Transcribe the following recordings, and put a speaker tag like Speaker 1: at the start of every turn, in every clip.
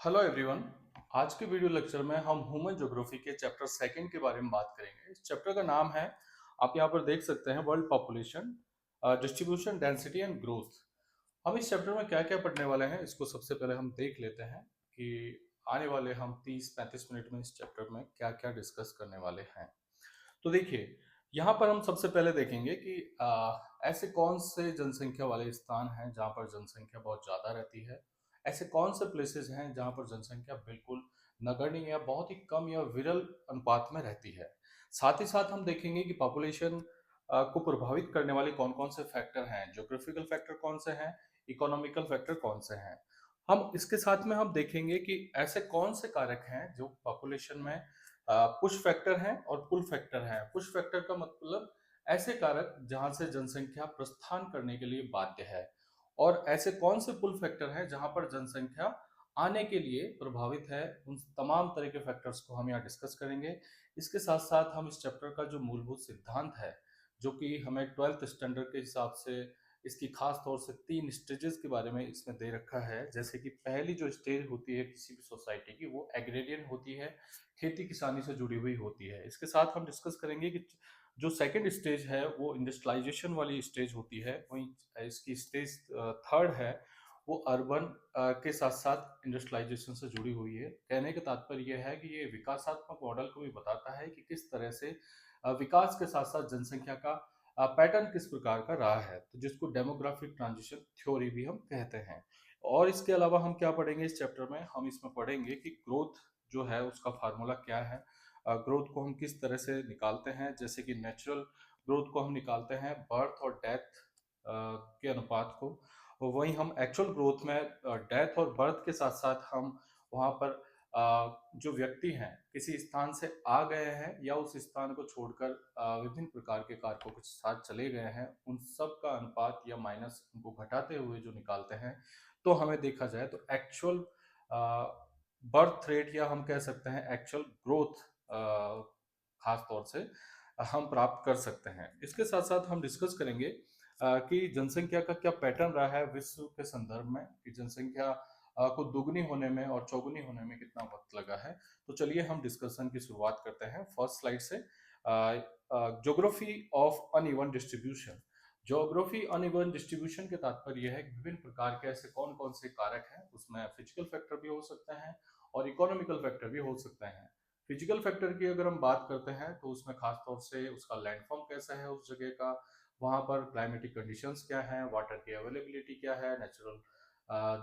Speaker 1: Hello everyone. आज के video lecture में हम ह्यूमन ज्योग्राफी के चैप्टर सेकंड के बारे में बात करेंगे। इस चैप्टर का नाम है, आप यहाँ पर देख सकते हैं, world population, distribution, density and growth. हम इस चैप्टर में क्या क्या पढ़ने वाले हैं इसको सबसे पहले हम देख लेते हैं कि आने वाले हम 30-35 मिनट में इस चैप्टर में क्या क्या डिस्कस करने वाले हैं। तो देखिए, यहाँ पर हम सबसे पहले देखेंगे कि ऐसे कौन से जनसंख्या वाले स्थान हैं जहाँ पर जनसंख्या बहुत ज़्यादा रहती है। ऐसे कौन से प्लेसेस हैं जहाँ पर जनसंख्या बिल्कुल नगण्य या बहुत ही कम या विरल अनुपात में रहती है। साथ ही साथ हम देखेंगे कि पॉपुलेशन को प्रभावित करने वाले कौन कौन से फैक्टर हैं, ज्योग्राफिकल फैक्टर कौन से हैं, इकोनॉमिकल फैक्टर कौन से हैं। हम इसके साथ में हम देखेंगे कि ऐसे कौन से कारक हैं जो पॉपुलेशन में पुश फैक्टर हैं और पुल फैक्टर हैं। पुश फैक्टर का मतलब ऐसे कारक जहां से जनसंख्या प्रस्थान करने के लिए बाध्य है, और ऐसे कौन से पुल फैक्टर हैं जहां पर जनसंख्या आने के लिए प्रभावित है। उन तमाम तरह के फैक्टर्स को हम यहाँ डिस्कस करेंगे। इसके साथ साथ हम इस चैप्टर का जो मूलभूत सिद्धांत है, जो कि हमें 12th स्टैंडर्ड के हिसाब से इसकी खास तौर से 3 स्टेजेस के बारे में इसमें दे रखा है। जैसे कि पहली जो स्टेज होती है किसी भी सोसाइटी की, वो एग्रेरियन होती है, खेती किसानी से जुड़ी हुई होती है। इसके साथ हम डिस्कस करेंगे कि जो सेकंड स्टेज है वो इंडस्ट्रियलाइजेशन वाली स्टेज होती है। वहीं इसकी स्टेज थर्ड है, वो अर्बन के साथ साथ इंडस्ट्रियलाइजेशन से जुड़ी हुई है। कहने का तात्पर्य यह है कि ये विकासात्मक मॉडल को भी बताता है कि किस तरह से विकास के साथ साथ जनसंख्या का पैटर्न किस प्रकार का रहा है, तो जिसको डेमोग्राफिक ट्रांजिशन थ्योरी भी हम कहते हैं। और इसके अलावा हम क्या पढ़ेंगे इस चैप्टर में, हम इसमें पढ़ेंगे कि ग्रोथ जो है उसका फार्मूला क्या है, ग्रोथ को हम किस तरह से निकालते हैं। जैसे कि नेचुरल ग्रोथ को हम निकालते हैं बर्थ और डेथ के अनुपात को, और वहीं हम एक्चुअल ग्रोथ में डेथ और बर्थ के साथ साथ हम वहाँ पर जो व्यक्ति हैं किसी स्थान से आ गए हैं या उस स्थान को छोड़कर विभिन्न प्रकार के कारकों के साथ चले गए हैं, उन सब का अनुपात या माइनस उनको घटाते हुए जो निकालते हैं, तो हमें देखा जाए तो एक्चुअल बर्थ रेट या हम कह सकते हैं एक्चुअल ग्रोथ खास तौर से हम प्राप्त कर सकते हैं। इसके साथ साथ हम डिस्कस करेंगे कि जनसंख्या का क्या पैटर्न रहा है विश्व के संदर्भ में, कि जनसंख्या को दुगनी होने में और चौगुनी होने में कितना वक्त लगा है। तो चलिए हम डिस्कशन की शुरुआत करते हैं फर्स्ट स्लाइड से। Geography of uneven distribution. Geography uneven distribution के तात्पर्य है कि विभिन्न प्रकार के ऐसे कौन कौन से कारक हैं, उसमें फिजिकल फैक्टर भी हो सकते हैं और इकोनॉमिकल फैक्टर भी हो सकते हैं। फिजिकल फैक्टर की अगर हम बात करते हैं तो उसमें खास तौर से उसका लैंडफॉर्म कैसा है उस जगह का, वहाँ पर क्लाइमेटिक कंडीशंस क्या है, वाटर की अवेलेबिलिटी क्या है, नेचुरल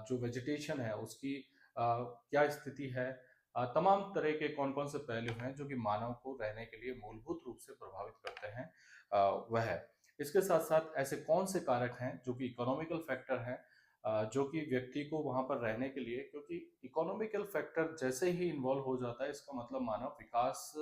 Speaker 1: जो वेजिटेशन है उसकी क्या स्थिति है, तमाम तरह के कौन कौन से पहलू हैं जो कि मानव को रहने के लिए मूलभूत रूप से प्रभावित करते हैं, वह है। इसके साथ साथ ऐसे कौन से कारक हैं जो कि इकोनॉमिकल फैक्टर हैं, जो कि व्यक्ति को वहां पर रहने के लिए, क्योंकि इकोनॉमिकल फैक्टर जैसे ही इन्वॉल्व हो जाता है इसका मतलब मानव विकास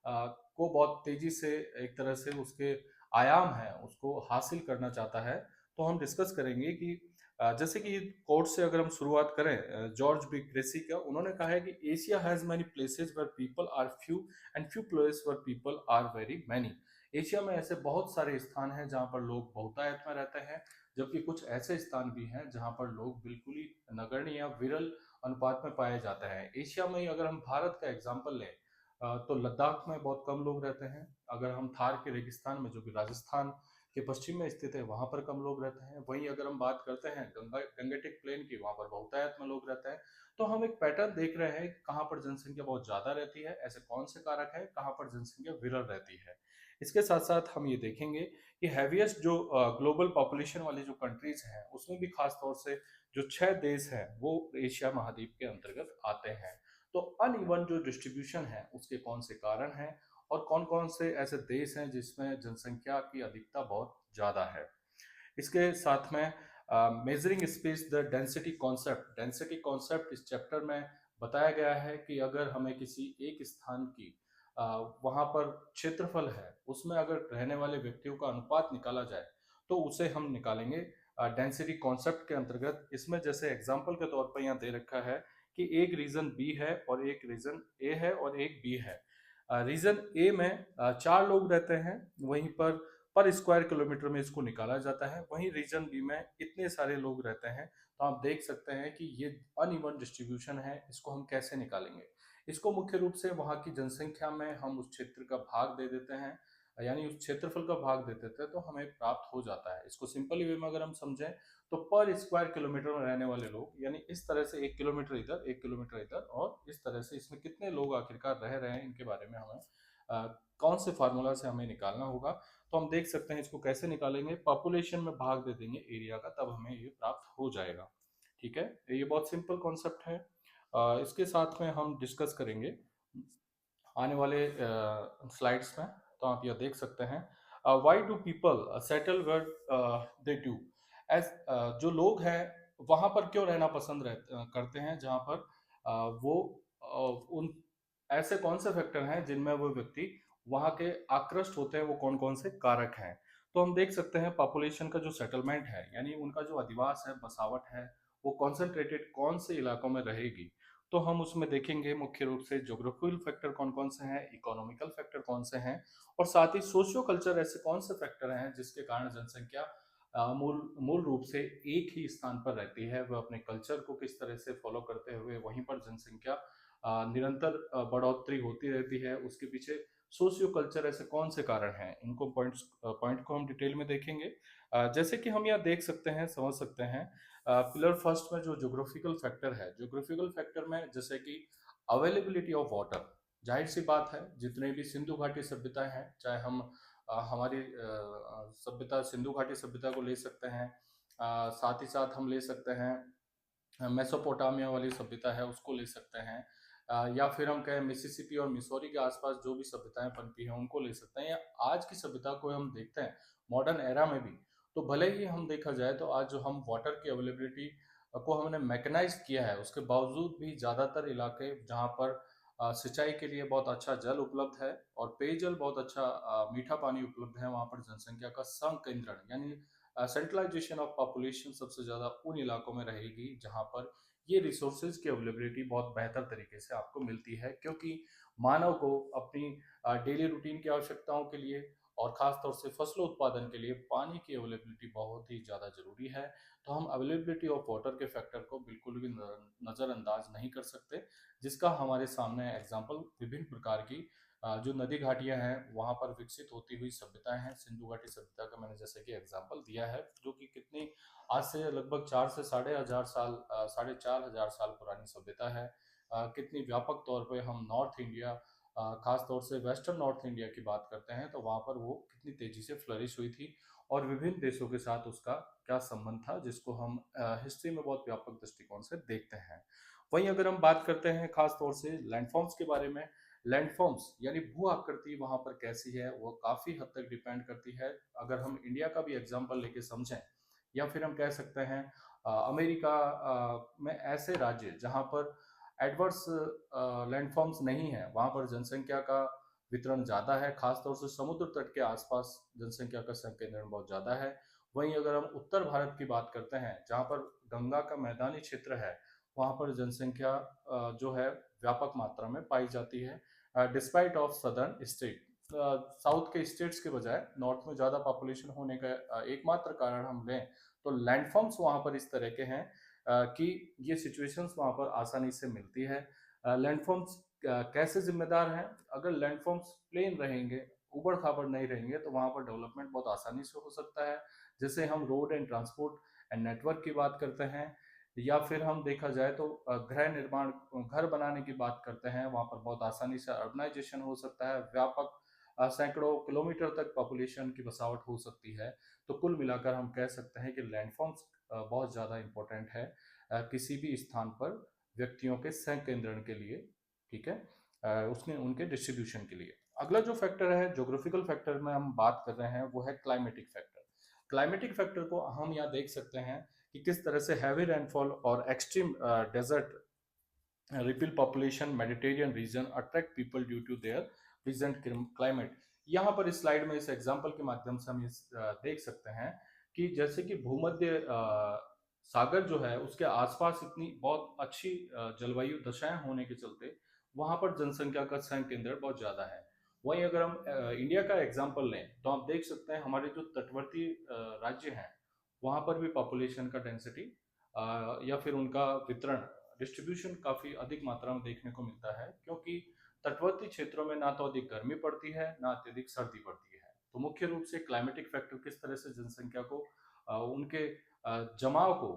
Speaker 1: को बहुत तेजी से, एक तरह से उसके आयाम है उसको हासिल करना चाहता है। तो हम डिस्कस करेंगे कि जैसे कि कोर्ट से अगर हम शुरुआत करें, जॉर्ज बी क्रेसी का, उन्होंने कहा है कि Asia has many places where people are few and few places where people are very many. Asia में ऐसे बहुत सारे स्थान हैं जहाँ पर लोग बहुतायत में रहते हैं, जबकि कुछ ऐसे स्थान भी हैं जहाँ पर लोग बिल्कुल ही नगण्य या विरल अनुपात में पाए जाते हैं। एशिया में ही अगर हम भारत का एग्जाम्पल लें, तो लद्दाख में बहुत कम लोग रहते हैं। अगर हम थार के रेगिस्तान में, जो कि राजस्थान के पश्चिम में स्थित है, वहां पर कम लोग रहते हैं। वहीं अगर हम बात करते हैं गंगेटिक प्लेन की, वहां पर बहुतायत में लोग रहते हैं। तो हम एक पैटर्न देख रहे हैं कि कहाँ पर जनसंख्या बहुत ज्यादा रहती है, ऐसे कौन से कारक है, कहाँ पर जनसंख्या विरल रहती है। इसके साथ साथ हम ये देखेंगे कि हैवीएस्ट जो ग्लोबल पॉपुलेशन वाली जो कंट्रीज हैं उसमें भी खास तौर से जो 6 देश हैं वो एशिया महाद्वीप के अंतर्गत आते हैं। तो अनइवन जो डिस्ट्रीब्यूशन है उसके कौन से कारण हैं और कौन कौन से ऐसे देश हैं जिसमें जनसंख्या की अधिकता बहुत ज्यादा है। इसके साथ में measuring space the density concept इस चैप्टर में बताया गया है कि अगर हमें किसी एक स्थान की वहाँ पर क्षेत्रफल है उसमें अगर रहने वाले व्यक्तियों का अनुपात निकाला जाए तो उसे हम निकालेंगे डेंसिटी कॉन्सेप्ट के अंतर्गत। इसमें जैसे एग्जांपल के तौर पर यहाँ दे रखा है कि एक रीजन बी है और एक रीजन ए है और एक बी है। रीजन ए में 4 लोग रहते हैं, वहीं पर स्क्वायर किलोमीटर में इसको निकाला जाता है। वहीं रीजन बी में इतने सारे लोग रहते हैं, तो आप देख सकते हैं कि ये अनइवन डिस्ट्रीब्यूशन है, इसको हम कैसे निकालेंगे। इसको मुख्य रूप से वहाँ की जनसंख्या में हम उस क्षेत्र का भाग दे देते हैं, यानी उस क्षेत्रफल का भाग दे देते हैं, तो हमें प्राप्त हो जाता है। इसको सिंपली वे में अगर हम समझें तो पर स्क्वायर किलोमीटर में रहने वाले लोग, यानी इस तरह से 1 किलोमीटर इधर 1 किलोमीटर इधर, और इस तरह से इसमें कितने लोग आखिरकार रह रहे हैं, इनके बारे में हमें कौन से फार्मूला से हमें निकालना होगा। तो हम देख सकते हैं इसको कैसे निकालेंगे, पॉपुलेशन में भाग दे देंगे एरिया का, तब हमें ये प्राप्त हो जाएगा। ठीक है, ये बहुत सिंपल कॉन्सेप्ट है। इसके साथ में हम डिस्कस करेंगे आने वाले स्लाइड्स में। तो आप यह देख सकते हैं, why do people settle where they do, as जो लोग हैं वहां पर क्यों रहना पसंद करते हैं, जहां पर वो उन ऐसे कौन से फैक्टर हैं जिनमें वो व्यक्ति वहां के आकृष्ट होते हैं, वो कौन कौन से कारक हैं। तो हम देख सकते हैं पॉपुलेशन का जो सेटलमेंट है, यानी उनका जो अधिवास है, बसावट है, वो कॉन्सेंट्रेटेड कौन से इलाकों में रहेगी। तो हम उसमें देखेंगे मुख्य रूप से ज्योग्राफिकल फैक्टर कौन कौन से हैं, इकोनॉमिकल फैक्टर कौन से हैं, और साथ ही सोशियो कल्चर ऐसे कौन से फैक्टर हैं जिसके कारण जनसंख्या मूल मूल रूप से एक ही स्थान पर रहती है। वह अपने कल्चर को किस तरह से फॉलो करते हुए वहीं पर जनसंख्या निरंतर बढ़ोतरी होती रहती है, उसके पीछे सोशियो कल्चर ऐसे कौन से कारण हैं, इनको पॉइंट को हम डिटेल में देखेंगे। जैसे कि हम यहाँ देख सकते हैं, समझ सकते हैं, पिलर फर्स्ट में जो ज्योग्राफिकल फैक्टर है, ज्योग्राफिकल फैक्टर में जैसे कि अवेलेबिलिटी ऑफ वाटर, जाहिर सी बात है जितने भी सिंधु घाटी सभ्यताएं हैं, चाहे हम हमारी सभ्यता सिंधु घाटी सभ्यता को ले सकते हैं, साथ ही साथ हम ले सकते हैं मेसोपोटामिया वाली सभ्यता है उसको ले सकते हैं, या फिर हम कहें मिसिसिपी और मिसौरी के आसपास जो भी सभ्यताएं पनपी हैं उनको ले सकते हैं, या आज की सभ्यता को हम देखते हैं मॉडर्न एरा में भी। तो भले ही हम देखा जाए तो आज जो हम वाटर की अवेलेबिलिटी को हमने मैकेनाइज किया है, उसके बावजूद भी ज़्यादातर इलाके जहाँ पर सिंचाई के लिए बहुत अच्छा जल उपलब्ध है और पेयजल बहुत अच्छा मीठा पानी उपलब्ध है, वहाँ पर जनसंख्या का संकेंद्रण यानी सेंट्रलाइजेशन ऑफ पॉपुलेशन सबसे ज़्यादा उन इलाकों में रहेगी जहाँ पर ये रिसोर्सेज की अवेलेबिलिटी बहुत बेहतर तरीके से आपको मिलती है, क्योंकि मानव को अपनी डेली रूटीन की आवश्यकताओं के लिए और ख़ास तौर से फसलों उत्पादन के लिए पानी की अवेलेबिलिटी बहुत ही ज़्यादा ज़रूरी है। तो हम अवेलेबिलिटी ऑफ वाटर के फैक्टर को बिल्कुल भी नज़रअंदाज नहीं कर सकते, जिसका हमारे सामने एग्जाम्पल विभिन्न प्रकार की जो नदी घाटियां हैं वहां पर विकसित होती हुई सभ्यताएं हैं। सिंधु घाटी सभ्यता का मैंने जैसे कि एग्जाम्पल दिया है, जो कि कितनी आज से लगभग 4 से 4,500 साल पुरानी सभ्यता है। कितनी व्यापक तौर पे हम नॉर्थ इंडिया, खास तौर से वेस्टर्न नॉर्थ इंडिया की बात करते हैं तो वहाँ पर वो कितनी तेजी से फ्लरिश हुई थी और विभिन्न देशों के साथ उसका क्या संबंध था, जिसको हम हिस्ट्री में बहुत व्यापक दृष्टिकोण से देखते हैं। वहीं अगर हम बात करते हैं खास तौर से लैंडफॉर्म्स के बारे में, लैंडफॉर्म्स यानी भू आकृति वहाँ पर कैसी है वो काफ़ी हद तक डिपेंड करती है। अगर हम इंडिया का भी एग्जाम्पल लेके समझें, या फिर हम कह सकते हैं अमेरिका में ऐसे राज्य जहाँ पर एडवर्स लैंडफॉर्म्स नहीं है, वहाँ पर जनसंख्या का वितरण ज़्यादा है, खासतौर से समुद्र तट के आसपास जनसंख्या का संकेंद्रण बहुत ज़्यादा है। वहीं अगर हम उत्तर भारत की बात करते हैं जहाँ पर गंगा का मैदानी क्षेत्र है, वहाँ पर जनसंख्या जो है व्यापक मात्रा में पाई जाती है, despite of southern state. South के स्टेट्स के बजाय नॉर्थ में ज़्यादा पॉपुलेशन होने का एकमात्र कारण हम लें तो लैंडफॉर्म्स वहाँ पर इस तरह के हैं कि ये सिचुएशंस वहाँ पर आसानी से मिलती है। लैंडफॉर्म्स कैसे जिम्मेदार हैं, अगर लैंडफॉर्म्स प्लेन रहेंगे, उबड़ खाबड़ नहीं रहेंगे, तो वहाँ पर डेवलपमेंट बहुत आसानी से हो सकता है। जैसे हम road and transport and network की बात करते हैं, या फिर हम देखा जाए तो गृह निर्माण, घर बनाने की बात करते हैं, वहाँ पर बहुत आसानी से अर्बनाइजेशन हो सकता है, व्यापक सैकड़ों किलोमीटर तक पॉपुलेशन की बसावट हो सकती है। तो कुल मिलाकर हम कह सकते हैं कि लैंडफॉर्म्स बहुत ज़्यादा इम्पोर्टेंट है किसी भी स्थान पर व्यक्तियों के संकेंद्रण के लिए, ठीक है, उसने उनके डिस्ट्रीब्यूशन के लिए। अगला जो फैक्टर है ज्योग्राफिकल फैक्टर में हम बात कर रहे हैं वो है क्लाइमेटिक फैक्टर। क्लाइमेटिक फैक्टर को हम यहाँ देख सकते हैं कि किस तरह से हैवी रेनफॉल और extreme desert repel population Mediterranean region attract people due to their present climate. यहाँ पर इस स्लाइड में इस एग्जांपल के माध्यम से हम देख सकते हैं कि जैसे कि भूमध्य सागर जो है उसके आसपास इतनी बहुत अच्छी जलवायु दशाएं होने के चलते वहाँ पर जनसंख्या का संकेंद्रण बहुत ज़्यादा है। वहीं अगर हम इंडिया का एग्जांपल लें तो आप देख सकते हैं हमारे जो तटवर्ती राज्य हैं वहाँ पर भी पॉपुलेशन का डेंसिटी या फिर उनका वितरण डिस्ट्रीब्यूशन काफ़ी अधिक मात्रा में देखने को मिलता है, क्योंकि तटवर्ती क्षेत्रों में ना तो अधिक गर्मी पड़ती है ना अत्यधिक सर्दी पड़ती है। तो मुख्य रूप से क्लाइमेटिक फैक्टर किस तरह से जनसंख्या को उनके जमाव को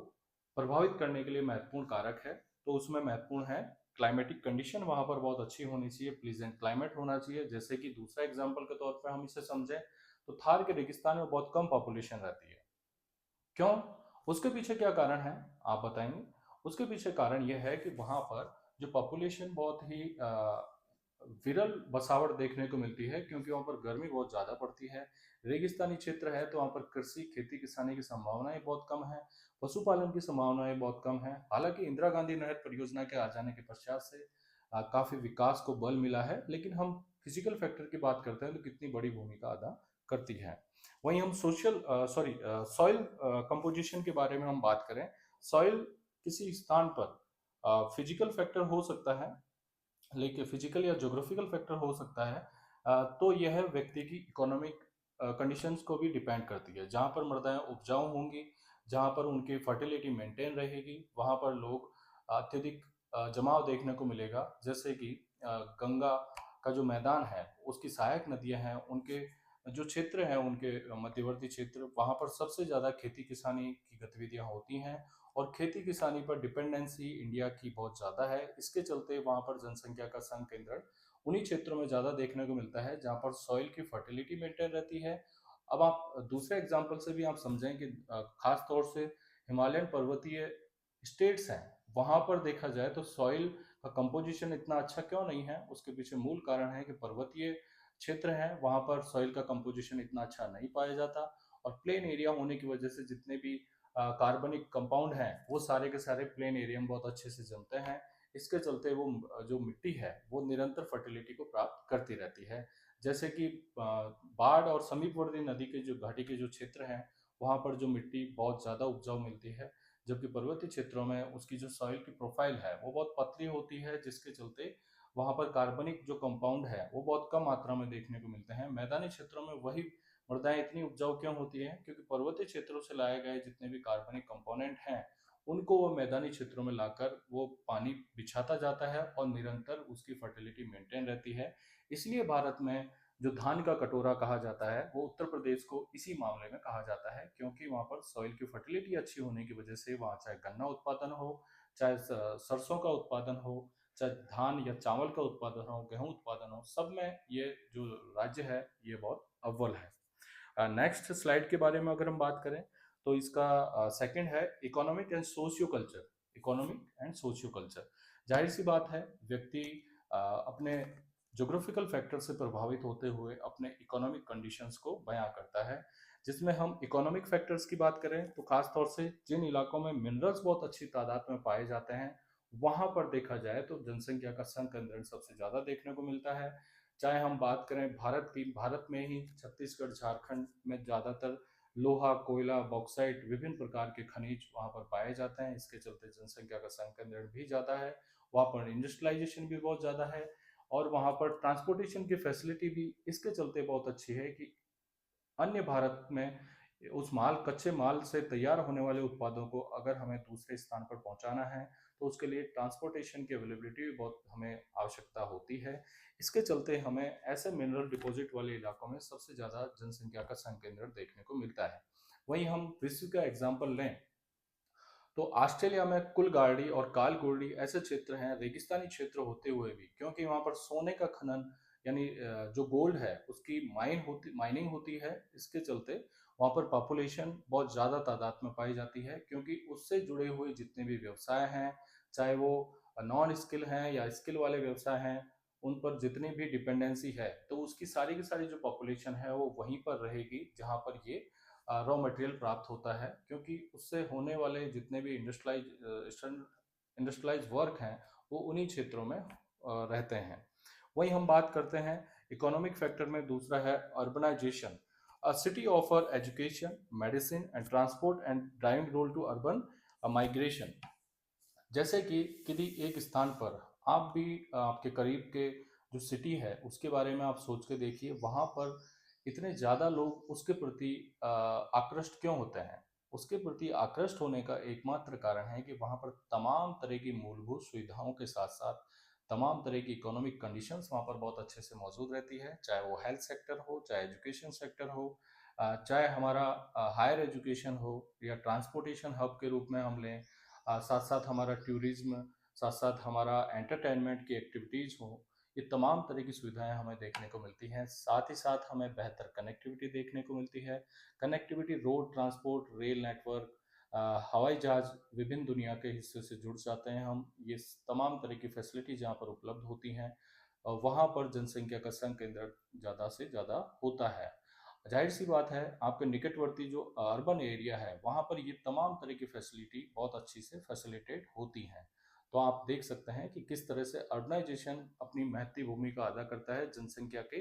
Speaker 1: प्रभावित करने के लिए महत्वपूर्ण कारक है, तो उसमें महत्वपूर्ण है क्लाइमेटिक कंडीशन वहाँ पर बहुत अच्छी होनी चाहिए, प्लीजेंट क्लाइमेट होना चाहिए। जैसे कि दूसरा एग्जाम्पल के तौर पर हम इसे समझें तो थार के रेगिस्तान में बहुत कम पॉपुलेशन रहती है। क्यों? उसके पीछे क्या कारण है, आप बताएंगे? उसके पीछे कारण यह है कि वहां पर जो पॉपुलेशन बहुत ही विरल बसावट देखने को मिलती है, क्योंकि वहां पर गर्मी बहुत ज्यादा पड़ती है। रेगिस्तानी क्षेत्र है तो वहां पर कृषि खेती किसानी की संभावनाएं बहुत कम है, पशुपालन की संभावनाएं बहुत कम है। हालांकि इंदिरा गांधी नहर परियोजना के आ जाने के पश्चात से काफी विकास को बल मिला है, लेकिन हम फिजिकल फैक्टर की बात करते हैं तो कितनी बड़ी भूमिका अदा करती है। वहीं हम सॉइल कंपोजिशन के बारे में हम बात करें, सॉइल किसी स्थान पर फिजिकल फैक्टर हो सकता है, लेकिन फिजिकल या ज्योग्राफिकल फैक्टर हो सकता है, तो यह व्यक्ति की इकोनॉमिक कंडीशंस को भी डिपेंड करती है। जहाँ पर मृदाएं उपजाऊ होंगी, जहाँ पर उनकी फर्टिलिटी मेंटेन रहेगी, वहाँ पर लोग अत्यधिक जमाव देखने को मिलेगा। जैसे कि गंगा का जो मैदान है, उसकी सहायक नदियां हैं, उनके जो क्षेत्र हैं, उनके मध्यवर्ती क्षेत्र, वहाँ पर सबसे ज़्यादा खेती किसानी की गतिविधियाँ होती हैं, और खेती किसानी पर डिपेंडेंसी इंडिया की बहुत ज़्यादा है। इसके चलते वहाँ पर जनसंख्या का संकेंद्रण उन्हीं क्षेत्रों में ज़्यादा देखने को मिलता है जहाँ पर सॉइल की फर्टिलिटी मेंटेन रहती है। अब आप दूसरे एग्जाम्पल से भी आप समझें कि खास तौर से हिमालयन पर्वतीय स्टेट्स हैं, वहाँ पर देखा जाए तो सॉइल का कंपोजिशन इतना अच्छा क्यों नहीं है? उसके पीछे मूल कारण है कि पर्वतीय क्षेत्र है, वहाँ पर सॉइल का कंपोजिशन इतना अच्छा नहीं पाया जाता, और प्लेन एरिया होने की वजह से जितने भी कार्बनिक कंपाउंड हैं वो सारे के सारे प्लेन एरिया में बहुत अच्छे से जमते हैं। इसके चलते वो जो मिट्टी है वो निरंतर फर्टिलिटी को प्राप्त करती रहती है। जैसे कि बाढ़ और समीपवर्ती नदी के जो घाटी के जो क्षेत्र हैं, वहाँ पर जो मिट्टी बहुत ज़्यादा उपजाऊ मिलती है, जबकि पर्वतीय क्षेत्रों में उसकी जो सॉइल की प्रोफाइल है वो बहुत पतली होती है, जिसके चलते वहाँ पर कार्बनिक जो कंपाउंड है वो बहुत कम मात्रा में देखने को मिलते हैं। मैदानी क्षेत्रों में वही मृदाएं इतनी उपजाऊ क्यों होती हैं? क्योंकि पर्वतीय क्षेत्रों से लाए गए जितने भी कार्बनिक कंपोनेंट हैं, उनको वो मैदानी क्षेत्रों में लाकर वो पानी बिछाता जाता है और निरंतर उसकी फर्टिलिटी मेंटेन रहती है। इसलिए भारत में जो धान का कटोरा कहा जाता है वो उत्तर प्रदेश को इसी मामले में कहा जाता है, क्योंकि वहाँ पर सॉइल की फर्टिलिटी अच्छी होने की वजह से वहाँ चाहे गन्ना उत्पादन हो, चाहे सरसों का उत्पादन हो, चाहे धान या चावल का उत्पादन हो, गेहूं उत्पादन हो, सब में ये जो राज्य है ये बहुत अव्वल है। नेक्स्ट स्लाइड के बारे में अगर हम बात करें तो इसका सेकंड है economic and socio culture. Economic and socio culture, जाहिर सी बात है व्यक्ति अपने जोग्राफिकल फैक्टर से प्रभावित होते हुए अपने इकोनॉमिक कंडीशंस को बयां करता है। जिसमें हम इकोनॉमिक फैक्टर्स की बात करें तो खास तौर से जिन इलाकों में मिनरल्स बहुत अच्छी तादाद में पाए जाते हैं, वहां पर देखा जाए तो जनसंख्या का संकेंद्रण सबसे ज्यादा देखने को मिलता है। चाहे हम बात करें भारत की, भारत में ही छत्तीसगढ़ झारखंड में ज़्यादातर लोहा, कोयला, बॉक्साइट, विभिन्न प्रकार के खनिज वहाँ पर पाए जाते हैं। इसके चलते जनसंख्या का संकेंद्रण भी ज़्यादा है, वहाँ पर इंडस्ट्रियलाइजेशन भी बहुत ज़्यादा है, और वहाँ पर ट्रांसपोर्टेशन की फैसिलिटी भी इसके चलते बहुत अच्छी है कि अन्य भारत में उस माल, कच्चे माल से तैयार होने वाले उत्पादों को अगर हमें दूसरे स्थान पर पहुंचाना है तो उसके लिए ट्रांसपोर्टेशन की अवेलेबिलिटी भी बहुत हमें आवश्यकता होती है। इसके चलते हमें ऐसे मिनरल डिपॉजिट वाले इलाकों में सबसे ज़्यादा जनसंख्या का संकेंद्रण देखने को मिलता है। वहीं हम विश्व का एग्जाम्पल लें तो ऑस्ट्रेलिया में कुलगाड़ी और कालगोडी ऐसे क्षेत्र हैं, रेगिस्तानी क्षेत्र होते हुए भी, क्योंकि वहाँ पर सोने का खनन यानी जो गोल्ड है उसकी माइनिंग होती है। इसके चलते वहाँ पर पॉपुलेशन बहुत ज़्यादा तादाद में पाई जाती है, क्योंकि उससे जुड़े हुए जितने भी व्यवसाय हैं, चाहे वो नॉन स्किल हैं या स्किल वाले व्यवसाय हैं, उन पर जितनी भी डिपेंडेंसी है तो उसकी सारी की सारी जो पॉपुलेशन है वो वहीं पर रहेगी जहाँ पर ये रॉ मटेरियल प्राप्त होता है, क्योंकि उससे होने वाले जितने भी इंडस्ट्रियलाइज वर्क हैं वो उन्हीं क्षेत्रों में रहते हैं। वहीं हम बात करते हैं इकोनॉमिक फैक्टर में, दूसरा है urbanisation. A city offer education, medicine and transport and driving role to urban migration. जैसे कि किसी एक स्थान पर आप भी आपके करीब के जो सिटी है उसके बारे में आप सोच के देखिए, वहाँ पर इतने ज़्यादा लोग उसके प्रति आकृष्ट क्यों होते हैं? उसके प्रति आकृष्ट होने का एकमात्र कारण है कि वहाँ पर तमाम तरह की मूलभूत सुविधाओं के साथ साथ तमाम तरह की इकोनॉमिक कंडीशंस वहाँ पर बहुत अच्छे से मौजूद रहती है, चाहे वो हेल्थ सेक्टर हो, चाहे एजुकेशन सेक्टर हो, चाहे हमारा हायर एजुकेशन हो या ट्रांसपोर्टेशन हब के रूप में हम लें, साथ साथ हमारा टूरिज्म, साथ साथ हमारा एंटरटेनमेंट की एक्टिविटीज़ हो। ये तमाम तरह की सुविधाएं हमें देखने को मिलती हैं। साथ ही साथ हमें बेहतर कनेक्टिविटी देखने को मिलती है। Connectivity, road transport, rail network, हवाई जहाज, विभिन्न दुनिया के हिस्से से जुड़ जाते हैं हम। ये तमाम तरह की फैसिलिटी जहाँ पर उपलब्ध होती हैं, वहाँ पर जनसंख्या का संकेंद्रण ज़्यादा से ज़्यादा होता है। जाहिर सी बात है, आपके निकटवर्ती जो अर्बन एरिया है वहाँ पर ये तमाम तरह की फैसिलिटी बहुत अच्छी से फैसिलिटेट होती हैं। तो आप देख सकते हैं कि किस तरह से अर्बनाइजेशन अपनी महत्वपूर्ण भूमिका अदा करता है जनसंख्या के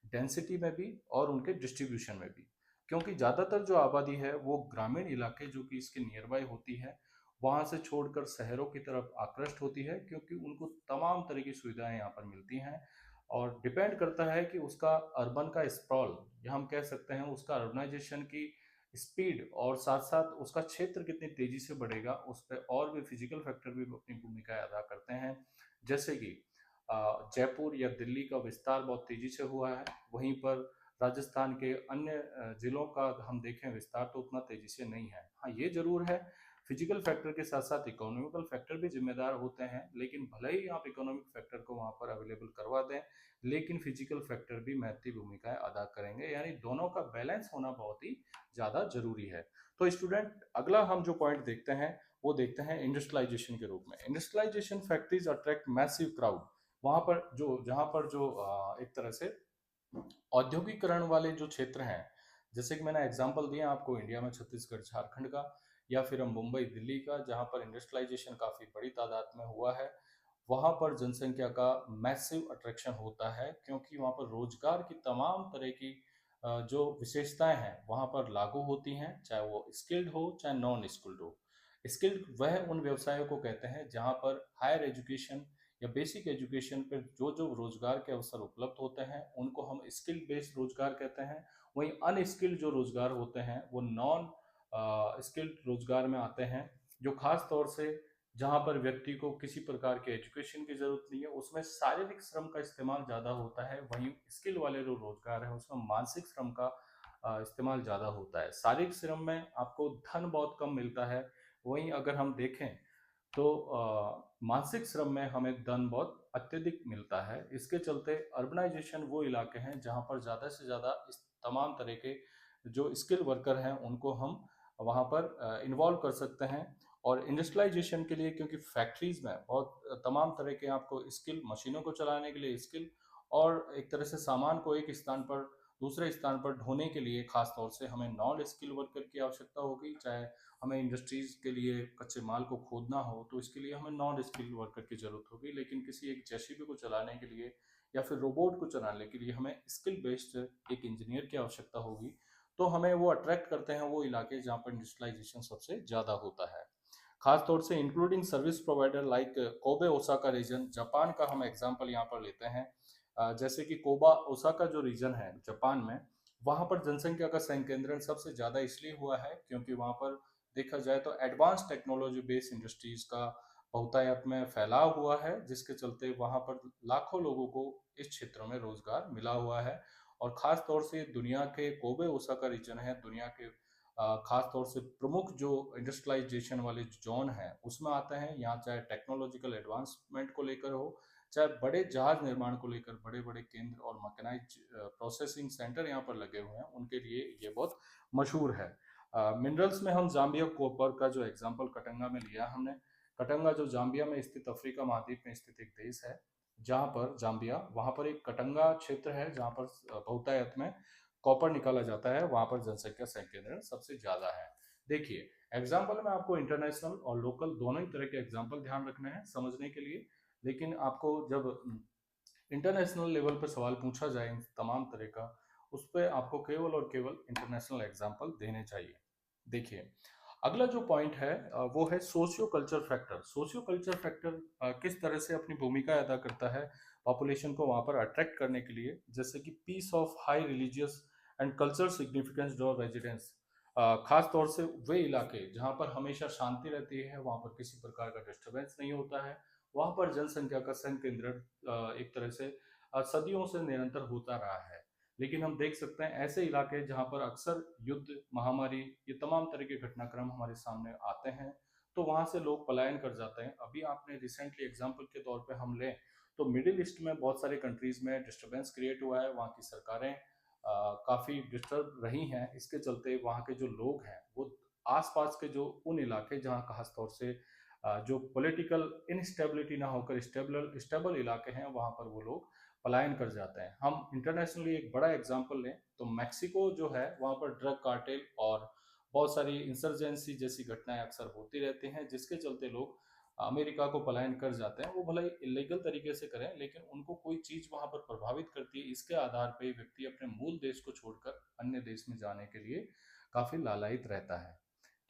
Speaker 1: डेंसिटी में भी और उनके डिस्ट्रीब्यूशन में भी। क्योंकि ज़्यादातर जो आबादी है वो ग्रामीण इलाके जो कि इसके नियर बाय होती है, वहाँ से छोड़कर शहरों की तरफ आकृष्ट होती है, क्योंकि उनको तमाम तरह की सुविधाएं यहाँ पर मिलती हैं। और डिपेंड करता है कि उसका अर्बन का स्प्रॉल, या हम कह सकते हैं उसका अर्बनाइजेशन की स्पीड, और साथ साथ उसका क्षेत्र कितनी तेजी से बढ़ेगा, उस पर और भी फिजिकल फैक्टर भी अपनी भूमिका अदा करते हैं। जैसे कि जयपुर या दिल्ली का विस्तार बहुत तेजी से हुआ है, वहीं पर राजस्थान के अन्य जिलों का हम देखें विस्तार तो उतना तेजी से नहीं है। हाँ, ये जरूर है, फिजिकल फैक्टर के साथ साथ इकोनॉमिकल फैक्टर भी जिम्मेदार होते हैं, लेकिन भले ही आप इकोनॉमिक फैक्टर को वहाँ पर अवेलेबल करवा दें, लेकिन फिजिकल फैक्टर भी महत्वपूर्ण भूमिकाएं अदा करेंगे। यानी दोनों का बैलेंस होना बहुत ही ज़्यादा जरूरी है। तो स्टूडेंट, अगला हम जो पॉइंट देखते हैं वो देखते हैं इंडस्ट्रियलाइजेशन के रूप में। Industrialisation factories attract massive crowd. वहाँ पर जो जहाँ पर जो एक तरह से औद्योगिकरण वाले जो क्षेत्र हैं, जैसे कि मैंने एग्जांपल दिया आपको इंडिया में छत्तीसगढ़ झारखंड का, या फिर हम मुंबई दिल्ली का, जहाँ पर इंडस्ट्रियलाइजेशन काफ़ी बड़ी तादाद में हुआ है, वहाँ पर जनसंख्या का मैसिव अट्रैक्शन होता है, क्योंकि वहाँ पर रोजगार की तमाम तरह की जो विशेषताएं हैं वहाँ पर लागू होती हैं, चाहे वो स्किल्ड हो चाहे नॉन स्किल्ड हो। स्किल्ड वह उन व्यवसायों को कहते हैं जहाँ पर हायर एजुकेशन या बेसिक एजुकेशन पर जो जो रोजगार के अवसर उपलब्ध होते हैं उनको हम स्किल बेस्ड रोजगार कहते हैं। वहीं अनस्किल्ड जो रोजगार होते हैं वो नॉन स्किल्ड रोजगार में आते हैं, जो खास तौर से जहाँ पर व्यक्ति को किसी प्रकार के एजुकेशन की जरूरत नहीं है, उसमें शारीरिक श्रम का इस्तेमाल ज़्यादा होता है। वहीं स्किल वाले जो रोजगार है उसमें मानसिक श्रम का इस्तेमाल ज़्यादा होता है। शारीरिक श्रम में आपको धन बहुत कम मिलता है, वहीं अगर हम देखें तो मानसिक श्रम में हमें धन बहुत अत्यधिक मिलता है। इसके चलते अर्बनाइजेशन वो इलाके हैं जहाँ पर ज़्यादा से ज़्यादा इस तमाम तरह के जो स्किल वर्कर हैं उनको हम वहाँ पर इन्वॉल्व कर सकते हैं। और इंडस्ट्रियलाइजेशन के लिए, क्योंकि फैक्ट्रीज में बहुत तमाम तरह के आपको स्किल, मशीनों को चलाने के लिए स्किल, और एक तरह से सामान को एक स्थान पर दूसरे स्थान पर ढोने के लिए खास तौर से हमें नॉन स्किल वर्कर की आवश्यकता होगी। चाहे हमें इंडस्ट्रीज के लिए कच्चे माल को खोदना हो तो इसके लिए हमें नॉन स्किल वर्कर की जरूरत होगी, लेकिन किसी एक जेसीबी को चलाने के लिए या फिर रोबोट को चलाने के लिए हमें स्किल बेस्ड एक इंजीनियर की आवश्यकता होगी। तो हमें वो अट्रैक्ट करते हैं वो इलाके जहाँ पर इंडस्ट्रियलाइजेशन सबसे ज़्यादा होता है, खास तौर से including service provider like Kobe Osaka region. Japan का हम एग्जांपल यहाँ पर लेते हैं। जैसे कि कोबा ओसाका जो रीजन है जापान में, वहाँ पर जनसंख्या का संकेंद्रण सबसे ज़्यादा इसलिए हुआ है क्योंकि वहाँ पर देखा जाए तो एडवांस टेक्नोलॉजी बेस्ड इंडस्ट्रीज का बहुतायत में फैलाव हुआ है, जिसके चलते वहाँ पर लाखों लोगों को इस क्षेत्र में रोजगार मिला हुआ है। और ख़ास तौर से दुनिया के कोबे ओसाका रीजन है, दुनिया के खास तौर से प्रमुख जो इंडस्ट्रियलाइजेशन वाले जोन हैं उसमें आते हैं। यहाँ चाहे टेक्नोलॉजिकल एडवांसमेंट को लेकर हो, चाहे बड़े जहाज निर्माण को लेकर बड़े बड़े केंद्र और मैकेनाइज प्रोसेसिंग सेंटर यहाँ पर लगे हुए हैं, उनके लिए ये बहुत मशहूर है। मिनरल्स में हम जाम्बिया कॉपर का जो एग्जांपल कटंगा में लिया हमने। कटंगा जो जाम्बिया में स्थित अफ्रीका महाद्वीप में स्थित एक देश है, जहाँ पर जाम्बिया, वहाँ पर एक कटंगा क्षेत्र है जहाँ पर बहुतायत में कॉपर निकाला जाता है, वहाँ पर जनसंख्या संकेंद्रण सबसे ज्यादा है। देखिए, एग्जाम्पल में आपको इंटरनेशनल और लोकल दोनों ही तरह के एग्जाम्पल ध्यान रखने हैं समझने के लिए, लेकिन आपको जब इंटरनेशनल लेवल पर सवाल पूछा जाए इन तमाम तरह का, उस पर आपको केवल और केवल इंटरनेशनल एग्जाम्पल देने चाहिए। देखिए, अगला जो पॉइंट है वो है socio culture factor. Socio culture factor किस तरह से अपनी भूमिका अदा करता है पॉपुलेशन को वहाँ पर अट्रैक्ट करने के लिए, जैसे कि piece of high religious and culture significance draw residence. खास तौर से वे इलाके जहाँ पर हमेशा शांति रहती है, वहाँ पर किसी प्रकार का डिस्टरबेंस नहीं होता है, वहाँ पर जनसंख्या का संकेंद्रण एक तरह से सदियों से निरंतर होता रहा है। लेकिन हम देख सकते हैं ऐसे इलाके जहाँ पर अक्सर युद्ध, महामारी, ये तमाम तरह के घटनाक्रम हमारे सामने आते हैं, तो वहाँ से लोग पलायन कर जाते हैं। अभी आपने रिसेंटली एग्जाम्पल के तौर पे हम लें तो मिडिल ईस्ट में बहुत सारे कंट्रीज में डिस्टरबेंस क्रिएट हुआ है, वहाँ की सरकारें काफ़ी डिस्टर्ब रही हैं। इसके चलते वहाँ के जो लोग हैं वो आसपास के जो उन इलाके जहाँ खास तौर से जो पॉलिटिकल इनस्टेबिलिटी ना होकर स्टेबल स्टेबल इलाके हैं, वहाँ पर वो लोग पलायन कर जाते हैं। हम इंटरनेशनली एक बड़ा एग्जांपल लें तो मैक्सिको जो है वहाँ पर ड्रग कार्टेल और बहुत सारी इंसर्जेंसी जैसी घटनाएं अक्सर होती रहती हैं, जिसके चलते लोग अमेरिका को पलायन कर जाते हैं। वो भले ही इलीगल तरीके से करें, लेकिन उनको कोई चीज़ वहाँ पर प्रभावित करती है, इसके आधार पे व्यक्ति अपने मूल देश को छोड़कर अन्य देश में जाने के लिए काफ़ी लालायित रहता है।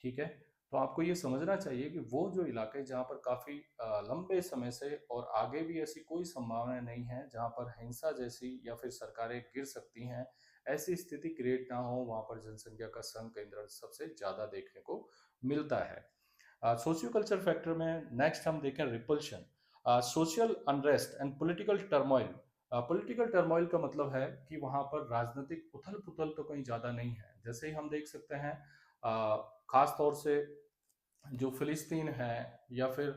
Speaker 1: ठीक है? तो आपको ये समझना चाहिए कि वो जो इलाके जहाँ पर काफ़ी लंबे समय से और आगे भी ऐसी कोई संभावना नहीं है, जहाँ पर हिंसा जैसी या फिर सरकारें गिर सकती हैं, ऐसी स्थिति क्रिएट ना हो, वहाँ पर जनसंख्या का संकेंद्रण सबसे ज़्यादा देखने को मिलता है। सोशियो कल्चर फैक्टर में नेक्स्ट हम देखें repulsion, social unrest and political turmoil. Political turmoil का मतलब है कि वहाँ पर राजनीतिक उथल पुथल तो कहीं ज़्यादा नहीं है। जैसे ही हम देख सकते हैं खास तौर से जो फिलिस्तीन है या फिर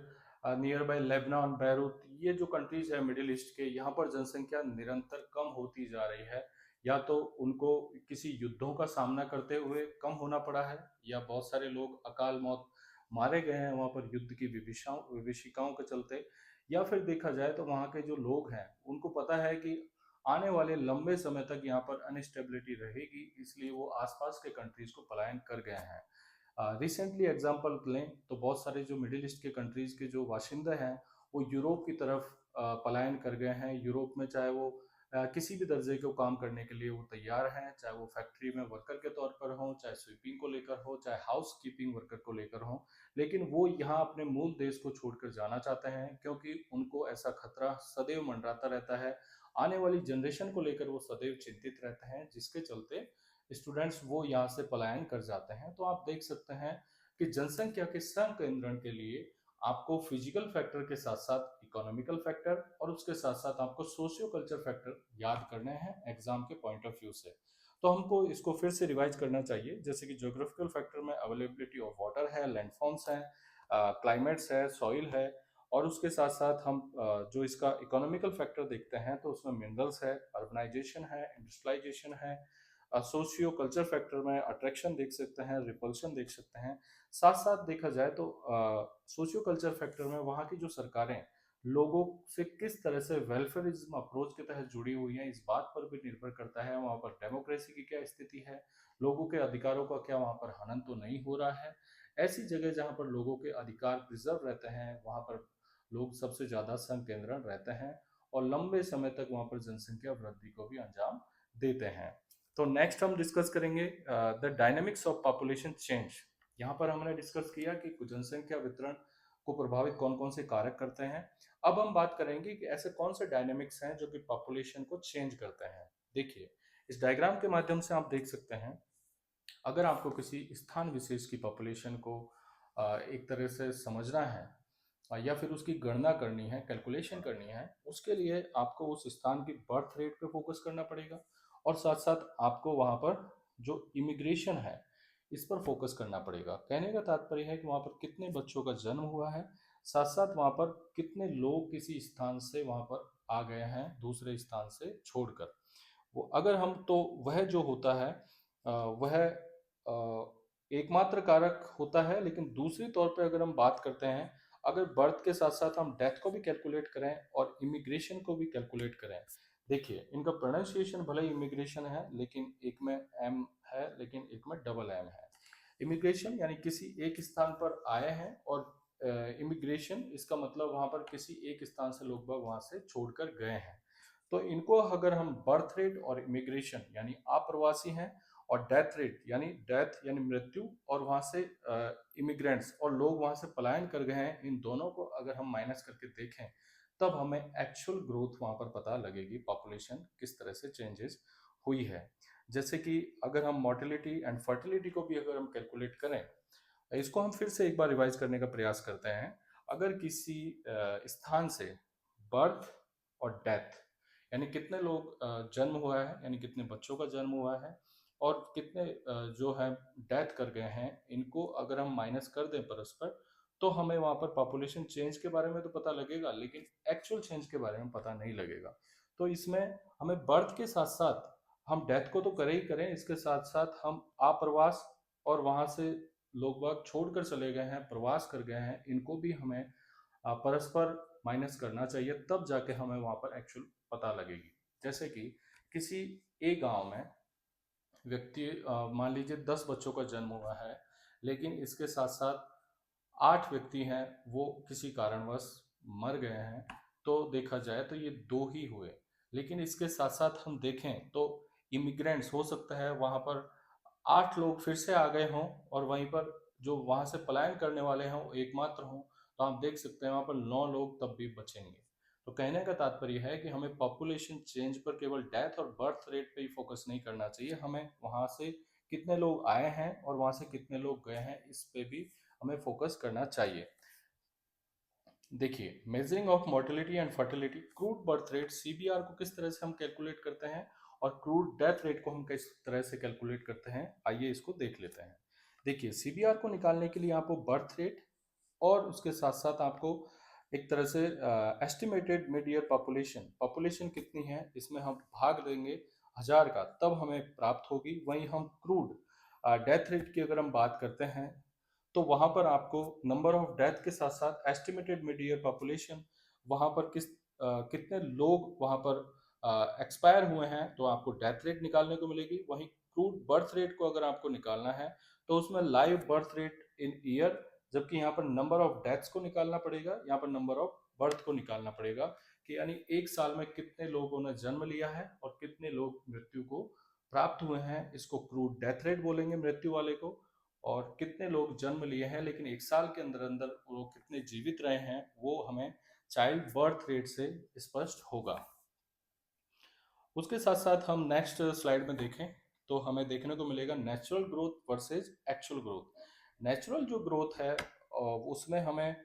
Speaker 1: नियर बाय लेबनान, बैरूत, ये जो कंट्रीज है मिडिल ईस्ट के, यहाँ पर जनसंख्या निरंतर कम होती जा रही है। या तो उनको किसी युद्धों का सामना करते हुए कम होना पड़ा है, या बहुत सारे लोग अकाल मौत मारे गए हैं वहाँ पर युद्ध की विभीषिकाओं के चलते, या फिर देखा जाए तो वहाँ के जो लोग हैं उनको पता है कि आने वाले लंबे समय तक यहाँ पर अनस्टेबिलिटी रहेगी, इसलिए वो आसपास के कंट्रीज को पलायन कर गए हैं। रिसेंटली एग्जांपल लें तो बहुत सारे जो मिडिल ईस्ट के कंट्रीज के जो बाशिंदे हैं वो यूरोप की तरफ पलायन कर गए हैं। यूरोप में चाहे वो किसी भी दर्जे के काम करने के लिए वो तैयार हैं, चाहे वो फैक्ट्री में वर्कर के तौर पर हो, चाहे स्वीपिंग को लेकर हो, चाहे हाउस कीपिंग वर्कर को लेकर हो, लेकिन वो यहाँ अपने मूल देश को छोड़कर जाना चाहते हैं, क्योंकि उनको ऐसा खतरा सदैव मंडराता रहता है। आने वाली जनरेशन को लेकर वो सदैव चिंतित रहते हैं, जिसके चलते स्टूडेंट्स वो यहाँ से पलायन कर जाते हैं। तो आप देख सकते हैं कि जनसंख्या के संकेंद्रण के लिए आपको फिजिकल फैक्टर के साथ साथ इकोनॉमिकल फैक्टर और उसके साथ साथ आपको सोशियो कल्चर फैक्टर याद करने हैं एग्जाम के पॉइंट ऑफ व्यू से। तो हमको इसको फिर से रिवाइज करना चाहिए, जैसे कि ज्योग्राफिकल फैक्टर में अवेलेबिलिटी ऑफ वाटर है, लैंडफॉर्म्स है, क्लाइमेट्स है, सॉइल है, और उसके साथ साथ हम जो इसका इकोनॉमिकल फैक्टर देखते हैं तो उसमें मिनरल्स है, अर्बनाइजेशन है, इंडस्ट्रियलाइजेशन है। सोशियो कल्चर फैक्टर में अट्रैक्शन देख सकते हैं, रिपल्शन देख सकते हैं। साथ साथ देखा जाए तो सोशियो कल्चर फैक्टर में वहाँ की जो सरकारें लोगों से किस तरह से वेलफेयरिज्म अप्रोच के तहत जुड़ी हुई हैं, इस बात पर भी निर्भर करता है। वहाँ पर डेमोक्रेसी की क्या स्थिति है, लोगों के अधिकारों का क्या वहाँ पर हनन तो नहीं हो रहा है। ऐसी जगह जहाँ पर लोगों के अधिकार प्रिजर्व रहते हैं, वहाँ पर लोग सबसे ज़्यादा संकेंद्रण रहते हैं और लंबे समय तक वहाँ पर जनसंख्या वृद्धि को भी अंजाम देते हैं। तो नेक्स्ट हम डिस्कस करेंगे the dynamics of population change. यहाँ पर हमने डिस्कस किया कि जनसंख्या वितरण को प्रभावित कौन कौन से कारक करते हैं। अब हम बात करेंगे कि ऐसे कौन से डायनेमिक्स हैं जो कि पॉपुलेशन को चेंज करते हैं। देखिए, इस डायग्राम के माध्यम से आप देख सकते हैं, अगर आपको किसी स्थान विशेष की पॉपुलेशन को एक तरह से समझना है या फिर उसकी गणना करनी है, कैलकुलेशन करनी है, उसके लिए आपको उस स्थान की बर्थ रेट पे फोकस करना पड़ेगा और साथ साथ आपको वहाँ पर जो इमिग्रेशन है इस पर फोकस करना पड़ेगा। कहने का तात्पर्य है कि वहाँ पर कितने बच्चों का जन्म हुआ है, साथ साथ वहाँ पर कितने लोग किसी स्थान से वहाँ पर आ गए हैं दूसरे स्थान से छोड़कर। वो अगर हम तो वह जो होता है वह एकमात्र कारक होता है, लेकिन दूसरी तौर पे अगर हम बात करते हैं, अगर बर्थ के साथ साथ हम डेथ को भी कैलकुलेट करें और इमिग्रेशन को भी कैलकुलेट करें। देखिए, इनका प्रोनाउंसिएशन भले ही इमिग्रेशन है, लेकिन एक में एम है लेकिन एक में डबल एम है। इमिग्रेशन यानी किसी एक स्थान पर आए हैं, और इमिग्रेशन इसका मतलब वहां पर किसी एक स्थान से लोग बाग वहां से छोड़कर गए हैं। तो इनको अगर हम बर्थ रेट और इमिग्रेशन यानी अप्रवासी हैं, और डेथ रेट यानी डेथ यानी मृत्यु, और वहां से इमिग्रेंट्स और लोग वहां से पलायन कर गए हैं, इन दोनों को अगर हम माइनस करके देखें तब हमें एक्चुअल ग्रोथ वहां पर पता लगेगी, पॉपुलेशन किस तरह से चेंजेस हुई है। जैसे कि अगर हम मोर्टेलिटी एंड फर्टिलिटी को भी अगर हम कैलकुलेट करें, इसको हम फिर से एक बार रिवाइज करने का प्रयास करते हैं। अगर किसी स्थान से बर्थ और डेथ, यानी कितने लोग जन्म हुआ है, यानी कितने बच्चों का जन्म हुआ है, और कितने जो है डेथ कर गए हैं, इनको अगर हम माइनस कर दें परस्पर, तो हमें वहाँ पर पॉपुलेशन चेंज के बारे में तो पता लगेगा, लेकिन एक्चुअल चेंज के बारे में पता नहीं लगेगा। तो इसमें हमें बर्थ के साथ साथ हम डेथ को तो करें ही करें, इसके साथ साथ हम आप्रवास और वहाँ से लोग बाग छोड़कर चले गए हैं, प्रवास कर गए हैं, इनको भी हमें परस्पर माइनस करना चाहिए, तब जाके हमें वहाँ पर एक्चुअल पता लगेगी। जैसे कि किसी एक गांव में व्यक्ति, मान लीजिए 10 बच्चों का जन्म हुआ है, लेकिन इसके साथ साथ 8 व्यक्ति हैं वो किसी कारणवश मर गए हैं, तो देखा जाए तो ये 2 ही हुए। लेकिन इसके साथ साथ हम देखें तो इमिग्रेंट्स हो सकता है वहाँ पर 8 लोग फिर से आ गए हों, और वहीं पर जो वहाँ से पलायन करने वाले हों वो एकमात्र हों, तो आप देख सकते हैं वहाँ पर 9 लोग तब भी बचेंगे। तो कहने का तात्पर्य है कि हमें पॉपुलेशन चेंज पर केवल डेथ और बर्थ रेट पे ही फोकस नहीं करना चाहिए, हमें वहाँ से कितने लोग आए हैं और वहाँ से कितने लोग गए हैं, इस पे भी हमें फोकस करना चाहिए। देखिए, measuring of mortality and fertility, crude birth rate CBR को किस तरह से हम कैलकुलेट करते हैं और क्रूड डेथ रेट को हम किस तरह से कैलकुलेट करते हैं, आइए इसको देख लेते हैं। देखिए, सीबीआर को निकालने के लिए आपको बर्थ रेट और उसके साथ साथ आपको एक तरह से estimated mid year population, population कितनी है इसमें हम भाग देंगे 1000 का, तब हमें प्राप्त होगी। वहीं हम क्रूड डेथ रेट की अगर हम बात करते हैं, तो वहां पर आपको नंबर ऑफ डेथ के साथ साथ एस्टिमेटेड मिड ईयर पॉपुलेशन, वहां पर कितने लोग वहां पर एक्सपायर हुए हैं, तो आपको डेथ रेट निकालने को मिलेगी। वहीं क्रूड बर्थ रेट को अगर आपको निकालना है, तो उसमें live birth rate in year, जबकि यहाँ पर नंबर ऑफ डेथ्स को निकालना पड़ेगा, यहाँ पर नंबर ऑफ बर्थ को निकालना पड़ेगा, कि यानी एक साल में कितने लोगों ने जन्म लिया है और कितने लोग मृत्यु को प्राप्त हुए हैं, इसको क्रूड डेथ रेट बोलेंगे मृत्यु वाले को। और कितने लोग जन्म लिए हैं लेकिन एक साल के अंदर अंदर वो कितने जीवित रहे हैं, वो हमें चाइल्ड बर्थ रेट से स्पष्ट होगा। उसके साथ साथ हम नेक्स्ट स्लाइड में देखें तो हमें देखने को मिलेगा natural growth versus actual growth. Natural जो ग्रोथ है उसमें हमें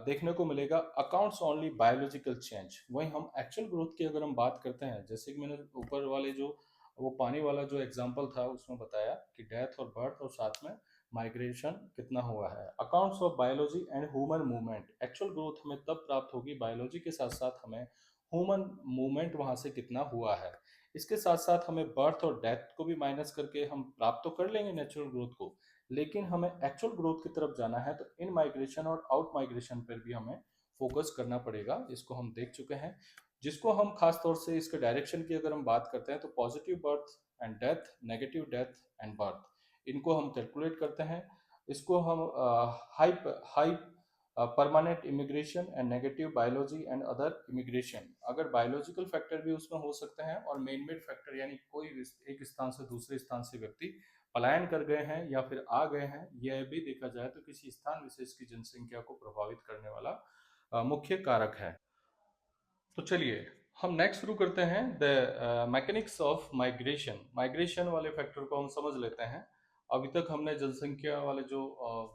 Speaker 1: देखने को मिलेगा अकाउंट्स ओनली बायोलॉजिकल चेंज। वहीं हम एक्चुअल ग्रोथ की अगर हम बात करते हैं, जैसे कि मैंने ऊपर वाले जो वो पानी वाला जो एग्जांपल था उसमें बताया कि डेथ और बर्थ और साथ में माइग्रेशन कितना हुआ है। Accounts of biology and human movement, actual growth हमें तब प्राप्त होगी बायोलॉजी के साथ साथ हमें ह्यूमन मूवमेंट वहां से कितना हुआ है। इसके साथ साथ हमें बर्थ और डेथ को भी माइनस करके हम प्राप्त तो कर लेंगे नेचुरल ग्रोथ को, लेकिन हमें एक्चुअल ग्रोथ की तरफ जाना है तो इन माइग्रेशन और आउट माइग्रेशन पर भी हमें फोकस करना पड़ेगा। इसको हम देख चुके हैं, जिसको हम खास तौर से इसके डायरेक्शन की अगर हम बात करते हैं तो positive birth and death, negative death and birth, इनको हम कैलकुलेट करते हैं। इसको हम high high permanent immigration and negative biology and other immigration, अगर बायोलॉजिकल फैक्टर भी उसमें हो सकते हैं और मेन मेड फैक्टर यानी कोई एक स्थान से दूसरे स्थान से व्यक्ति पलायन कर गए हैं या फिर आ गए हैं, यह भी देखा जाए तो किसी स्थान विशेष की जनसंख्या को प्रभावित करने वाला मुख्य कारक है। तो चलिए हम नेक्स्ट शुरू करते हैं the mechanics of migration. Migration वाले फैक्टर को हम समझ लेते हैं। अभी तक हमने जनसंख्या वाले जो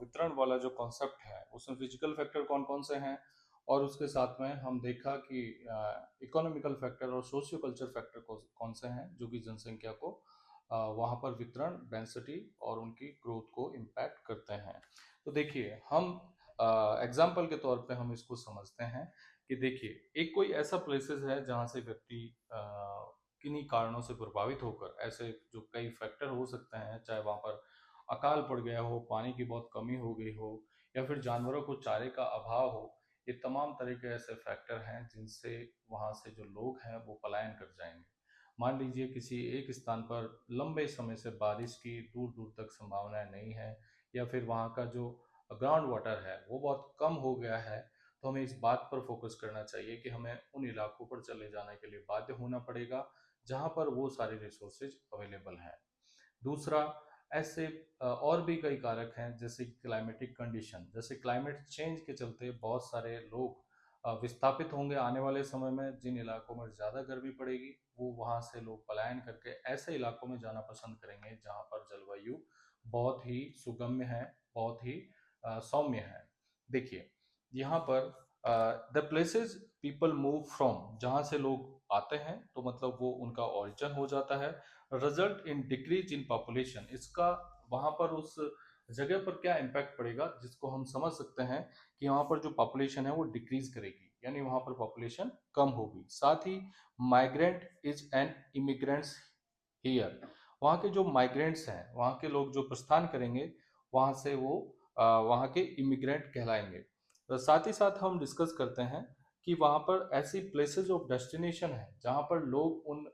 Speaker 1: वितरण वाला जो कॉन्सेप्ट है उसमें फिजिकल फैक्टर कौन कौन से हैं, और उसके साथ में हम देखा कि इकोनॉमिकल फैक्टर और सोशियो कल्चर फैक्टर कौन से हैं जो कि जनसंख्या को वहाँ पर वितरण, डेंसिटी और उनकी ग्रोथ को इम्पैक्ट करते हैं। तो देखिए हम एग्जाम्पल के तौर पे हम इसको समझते हैं कि देखिए एक कोई ऐसा प्लेसेस है जहाँ से व्यक्ति किन्हीं कारणों से प्रभावित होकर, ऐसे जो कई फैक्टर हो सकते हैं, चाहे वहाँ पर अकाल पड़ गया हो, पानी की बहुत कमी हो गई हो, या फिर जानवरों को चारे का अभाव हो, ये तमाम तरह के ऐसे फैक्टर हैं जिनसे वहाँ से जो लोग हैं वो पलायन कर जाएंगे। मान लीजिए किसी एक स्थान पर लंबे समय से बारिश की दूर दूर तक संभावनाएं नहीं है, या फिर वहाँ का जो ग्राउंड वाटर है वो बहुत कम हो गया है, तो हमें इस बात पर फोकस करना चाहिए कि हमें उन इलाकों पर चले जाने के लिए बाध्य होना पड़ेगा जहाँ पर वो सारे रिसोर्सेज अवेलेबल हैं। दूसरा, ऐसे और भी कई कारक हैं जैसे क्लाइमेटिक कंडीशन, जैसे क्लाइमेट चेंज के चलते बहुत सारे लोग विस्थापित होंगे आने वाले समय में। जिन इलाकों में ज़्यादा गर्मी पड़ेगी वो वहाँ से लोग पलायन करके ऐसे इलाकों में जाना पसंद करेंगे जहाँ पर जलवायु बहुत ही सुगम्य है, बहुत ही सौम्य है। देखिए यहाँ पर the places people move from, जहाँ से लोग आते हैं तो मतलब वो उनका ओरिजिन हो जाता है। Result in decrease in population, इसका वहाँ पर उस जगह पर क्या इम्पैक्ट पड़ेगा जिसको हम समझ सकते हैं कि वहाँ पर जो पॉपुलेशन है वो डिक्रीज करेगी, यानी वहाँ पर पॉपुलेशन कम होगी। साथ ही migrant is an immigrants here, वहाँ के जो माइग्रेंट्स हैं, वहाँ के लोग जो प्रस्थान करेंगे वहाँ से वो वहाँ के इमिग्रेंट कहलाएंगे। तो साथ ही साथ हम डिस्कस करते हैं कि वहाँ पर ऐसी प्लेसेस ऑफ डेस्टिनेशन है जहाँ पर लोग उन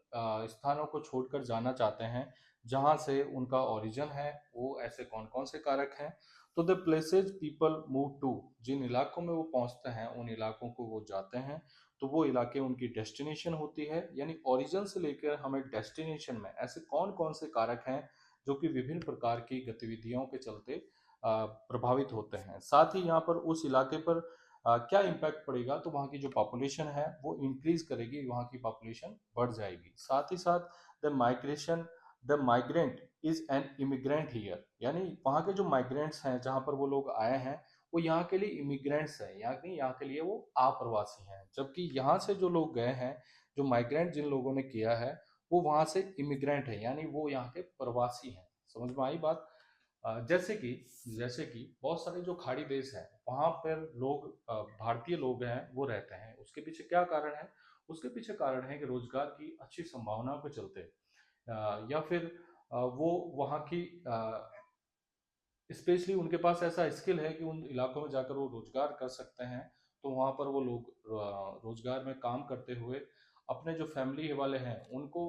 Speaker 1: स्थानों को छोड़कर जाना चाहते हैं जहाँ से उनका ओरिजिन है। वो ऐसे कौन कौन से कारक हैं? तो the places people move to, जिन इलाकों में वो पहुँचते हैं उन इलाकों को वो जाते हैं, तो वो इलाके उनकी डेस्टिनेशन होती है। यानी ओरिजिन से लेकर हमें डेस्टिनेशन में ऐसे कौन कौन से कारक हैं जो कि विभिन्न प्रकार की गतिविधियों के चलते प्रभावित होते हैं। साथ ही यहाँ पर उस इलाके पर क्या इम्पैक्ट पड़ेगा, तो वहाँ की जो पॉपुलेशन है वो इंक्रीज करेगी, वहाँ की पॉपुलेशन बढ़ जाएगी। साथ ही साथ the migration, the migrant is N immigrant here, यानी वहाँ के जो माइग्रेंट्स हैं जहाँ पर वो लोग आए हैं वो यहाँ के लिए इमिग्रेंट्स हैं, यहाँ नहीं, यहाँ के लिए वो आप्रवासी हैं। जबकि यहाँ से जो लोग गए हैं, जो माइग्रेंट जिन लोगों ने किया है वो वहाँ से इमिग्रेंट है, यानी वो यहाँ के प्रवासी हैं। समझ में आई बात? जैसे कि बहुत सारे जो खाड़ी देश हैं वहाँ पर लोग भारतीय लोग हैं वो रहते हैं। उसके पीछे क्या कारण है? उसके पीछे कारण है कि रोजगार की अच्छी संभावनाओं के चलते या फिर वो वहाँ की स्पेशली उनके पास ऐसा स्किल है कि उन इलाकों में जाकर वो रोजगार कर सकते हैं। तो वहाँ पर वो लोग रोजगार में काम करते हुए अपने जो फैमिली वाले हैं उनको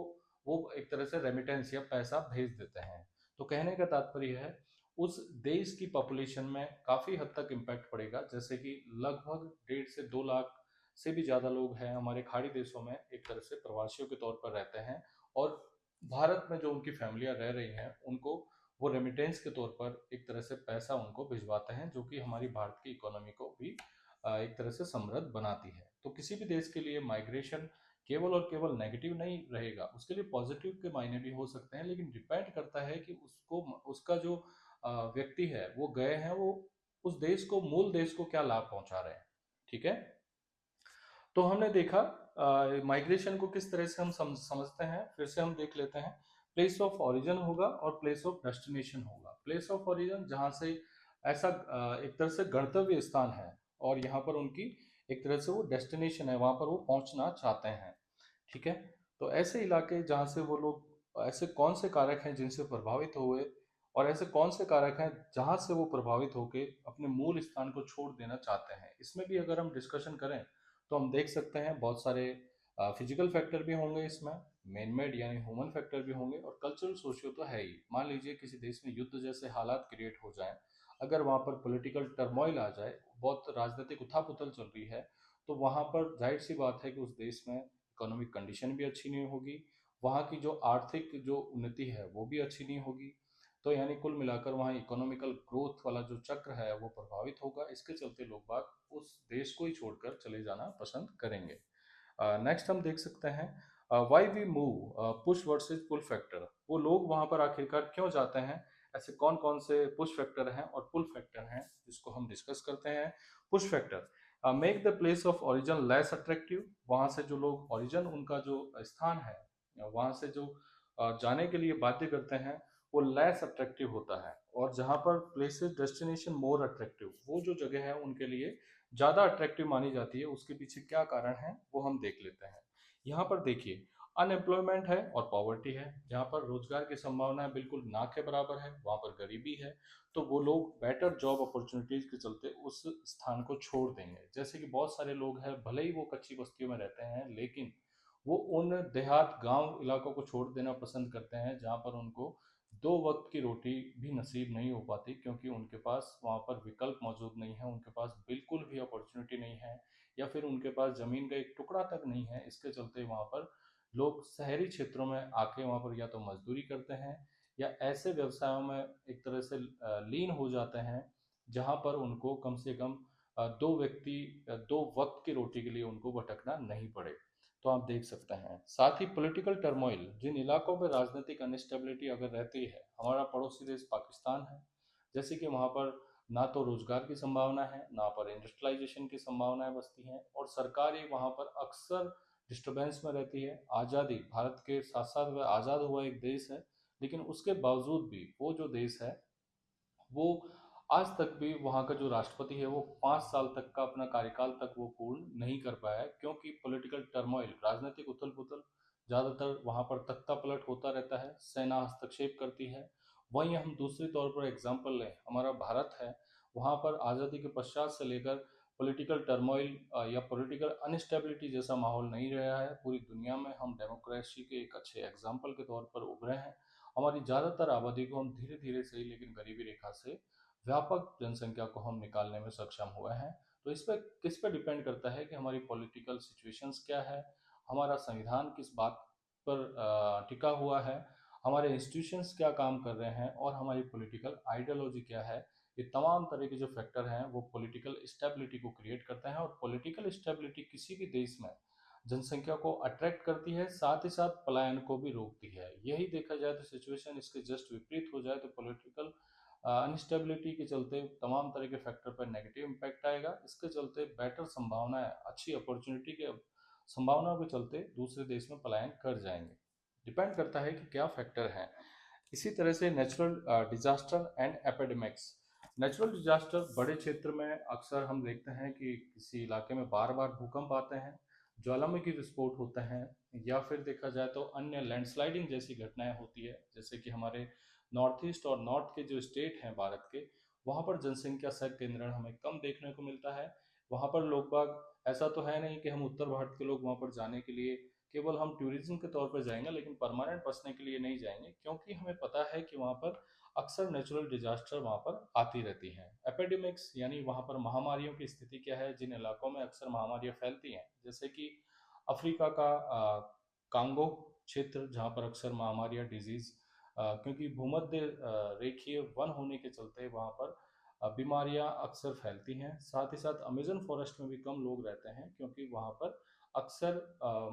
Speaker 1: वो एक तरह से रेमिटेंस या पैसा भेज देते हैं। तो कहने का तात्पर्य है उस देश की पॉपुलेशन में काफ़ी हद तक इम्पैक्ट पड़ेगा। जैसे कि लगभग 1.5 से 2 लाख से भी ज़्यादा लोग हैं हमारे खाड़ी देशों में एक तरह से प्रवासियों के तौर पर रहते हैं, और भारत में जो उनकी फैमिलियाँ रह रही हैं उनको वो रेमिटेंस के तौर पर एक तरह से पैसा उनको भिजवाते हैं, जो कि हमारी भारत की इकोनॉमी को भी एक तरह से समृद्ध बनाती है। तो किसी भी देश के लिए माइग्रेशन केवल और केवल नेगेटिव नहीं रहेगा, उसके लिए पॉजिटिव के मायने भी हो सकते हैं, लेकिन डिपेंड करता है कि उसको उसका जो व्यक्ति है वो गए हैं वो उस देश को, मूल देश को क्या लाभ पहुंचा रहे हैं। ठीक है, तो हमने देखा माइग्रेशन को किस तरह से हम समझते हैं। फिर से हम देख लेते हैं। प्लेस ऑफ ओरिजिन होगा और प्लेस ऑफ डेस्टिनेशन होगा। प्लेस ऑफ ओरिजिन जहाँ से ऐसा एक तरह से गंतव्य स्थान है और यहाँ पर उनकी एक तरह से वो डेस्टिनेशन है, वहाँ पर वो पहुँचना चाहते हैं। ठीक है, तो ऐसे इलाके जहाँ से वो लोग, ऐसे कौन से कारक हैं जिनसे प्रभावित हुए और ऐसे कौन से कारक हैं जहाँ से वो प्रभावित होकर अपने मूल स्थान को छोड़ देना चाहते हैं। इसमें भी अगर हम डिस्कशन करें तो हम देख सकते हैं बहुत सारे फिजिकल फैक्टर भी होंगे इसमें, मैन मेड यानी ह्यूमन फैक्टर भी होंगे, और कल्चरल सोशियो तो है ही। मान लीजिए किसी देश में युद्ध जैसे हालात क्रिएट हो जाएं, अगर वहाँ पर पॉलिटिकल टर्मोइल आ जाए, बहुत राजनीतिक उथल-पुथल चल रही है, तो वहाँ पर जाहिर सी बात है कि उस देश में इकोनॉमिक कंडीशन भी अच्छी नहीं होगी, वहाँ की जो आर्थिक जो उन्नति है वो भी अच्छी नहीं होगी। तो यानी कुल मिलाकर वहाँ इकोनॉमिकल ग्रोथ वाला जो चक्र है वो प्रभावित होगा। इसके चलते लोग बाग उस देश को ही छोड़कर चले जाना पसंद करेंगे। नेक्स्ट हम देख सकते हैं why we move, push versus pull factor. वो लोग वहाँ पर आखिरकार क्यों जाते हैं, ऐसे कौन कौन से पुश फैक्टर हैं और पुल फैक्टर हैं जिसको हम डिस्कस करते हैं। Push factor make the place of origin less attractive, वहाँ से जो लोग ओरिजिन उनका जो स्थान है वहाँ से जो जाने के लिए बाध्य करते हैं वो लेस अट्रैक्टिव होता है, और जहाँ पर प्लेसेस डेस्टिनेशन मोर अट्रैक्टिव, वो जो जगह है उनके लिए ज़्यादा अट्रैक्टिव मानी जाती है। उसके पीछे क्या कारण है वो हम देख लेते हैं। यहाँ पर देखिए अनएम्प्लॉयमेंट है और पॉवर्टी है, जहाँ पर रोजगार की संभावना बिल्कुल ना के बराबर है, वहाँ पर गरीबी है। तो वो लोग बेटर जॉब अपॉर्चुनिटीज के चलते उस स्थान को छोड़ देंगे। जैसे कि बहुत सारे लोग हैं, भले ही वो कच्ची बस्तियों में रहते हैं, लेकिन वो उन देहात गांव इलाकों को छोड़ देना पसंद करते हैं जहाँ पर उनको 2 वक्त की रोटी भी नसीब नहीं हो पाती, क्योंकि उनके पास वहाँ पर विकल्प मौजूद नहीं है, उनके पास बिल्कुल भी अपॉर्चुनिटी नहीं है, या फिर उनके पास ज़मीन का एक टुकड़ा तक नहीं है। इसके चलते वहाँ पर लोग शहरी क्षेत्रों में आके वहाँ पर या तो मजदूरी करते हैं या ऐसे व्यवसायों में एक तरह से लीन हो जाते हैं जहाँ पर उनको कम से कम दो व्यक्ति दो वक्त की रोटी के लिए उनको भटकना नहीं पड़े। तो आप देख सकते हैं। साथ ही पॉलिटिकल टर्मोइल, जिन इलाकों में राजनीतिक अनस्टेबिलिटी अगर रहती है, हमारा पड़ोसी देश पाकिस्तान है, जैसे कि वहाँ पर ना तो रोजगार की संभावना है, ना पर इंडस्ट्रियलाइजेशन की संभावनाएं बसती हैं, और सरकार ही वहाँ पर अक्सर डिस्टर्बेंस में रहती है। आज़ादी, भारत के साथ साथ वह आज़ाद हुआ एक देश है, लेकिन उसके बावजूद भी वो जो देश है वो आज तक भी वहाँ का जो राष्ट्रपति है वो 5 साल तक का अपना कार्यकाल तक वो पूर्ण नहीं कर पाया है, क्योंकि पॉलिटिकल टर्मोइल, राजनीतिक उथल पुथल ज़्यादातर वहाँ पर तख्ता पलट होता रहता है, सेना हस्तक्षेप करती है। वहीं हम दूसरी तौर पर एग्जाम्पल लें, हमारा भारत है, वहाँ पर आज़ादी के पश्चात से लेकर पॉलिटिकल टर्मोइल या पॉलिटिकल अनस्टेबिलिटी जैसा माहौल नहीं रहा है। पूरी दुनिया में हम डेमोक्रेसी के एक अच्छे एग्जाम्पल के तौर पर उभरे हैं। हमारी ज़्यादातर आबादी को हम धीरे धीरे सही लेकिन गरीबी रेखा से व्यापक जनसंख्या को हम निकालने में सक्षम हुए हैं। तो इस पर किस पे डिपेंड करता है कि हमारी पॉलिटिकल सिचुएशंस क्या है, हमारा संविधान किस बात पर टिका हुआ है, हमारे इंस्टीट्यूशंस क्या काम कर रहे हैं, और हमारी पॉलिटिकल आइडियोलॉजी क्या है। ये तमाम तरह के जो फैक्टर हैं वो पॉलिटिकल स्टेबिलिटी को क्रिएट करते हैं, और पॉलिटिकल स्टेबिलिटी किसी भी देश में जनसंख्या को अट्रैक्ट करती है, साथ ही साथ पलायन को भी रोकती है। यही देखा जाए तो सिचुएशन इसके जस्ट विपरीत हो जाए तो पॉलिटिकल अनस्टेबिलिटी के चलते तमाम तरह के फैक्टर पर नेगेटिव इम्पैक्ट आएगा। इसके चलते बेटर संभावनाएं, अच्छी अपॉर्चुनिटी के संभावनाओं के चलते दूसरे देश में पलायन कर जाएंगे। डिपेंड करता है कि क्या फैक्टर हैं। इसी तरह से natural disaster and epidemics. Natural disaster बड़े क्षेत्र में अक्सर हम देखते हैं कि किसी इलाके में बार बार भूकंप आते हैं, ज्वालामुखी विस्फोट होते हैं, या फिर देखा जाए तो अन्य लैंडस्लाइडिंग जैसी घटनाएं होती है। जैसे कि हमारे नॉर्थ ईस्ट और नॉर्थ के जो स्टेट हैं भारत के, वहाँ पर जनसंख्या केंद्रण हमें कम देखने को मिलता है। वहाँ पर लोग बाग, ऐसा तो है नहीं कि हम उत्तर भारत के लोग वहाँ पर जाने के लिए केवल हम टूरिज्म के तौर पर जाएंगे, लेकिन परमानेंट बसने के लिए नहीं जाएंगे, क्योंकि हमें पता है कि वहाँ पर अक्सर नेचुरल डिजास्टर वहाँ पर आती रहती हैं। एपिडेमिक्स यानी वहाँ पर महामारियों की स्थिति क्या है, जिन इलाकों में अक्सर महामारियाँ फैलती हैं, जैसे कि अफ्रीका का कांगो क्षेत्र, जहाँ पर अक्सर महामारियाँ डिजीज, क्योंकि भूमध्य रेखीय वन होने के चलते वहाँ पर बीमारियाँ अक्सर फैलती हैं। साथ ही साथ अमेजन फॉरेस्ट में भी कम लोग रहते हैं, क्योंकि वहाँ पर अक्सर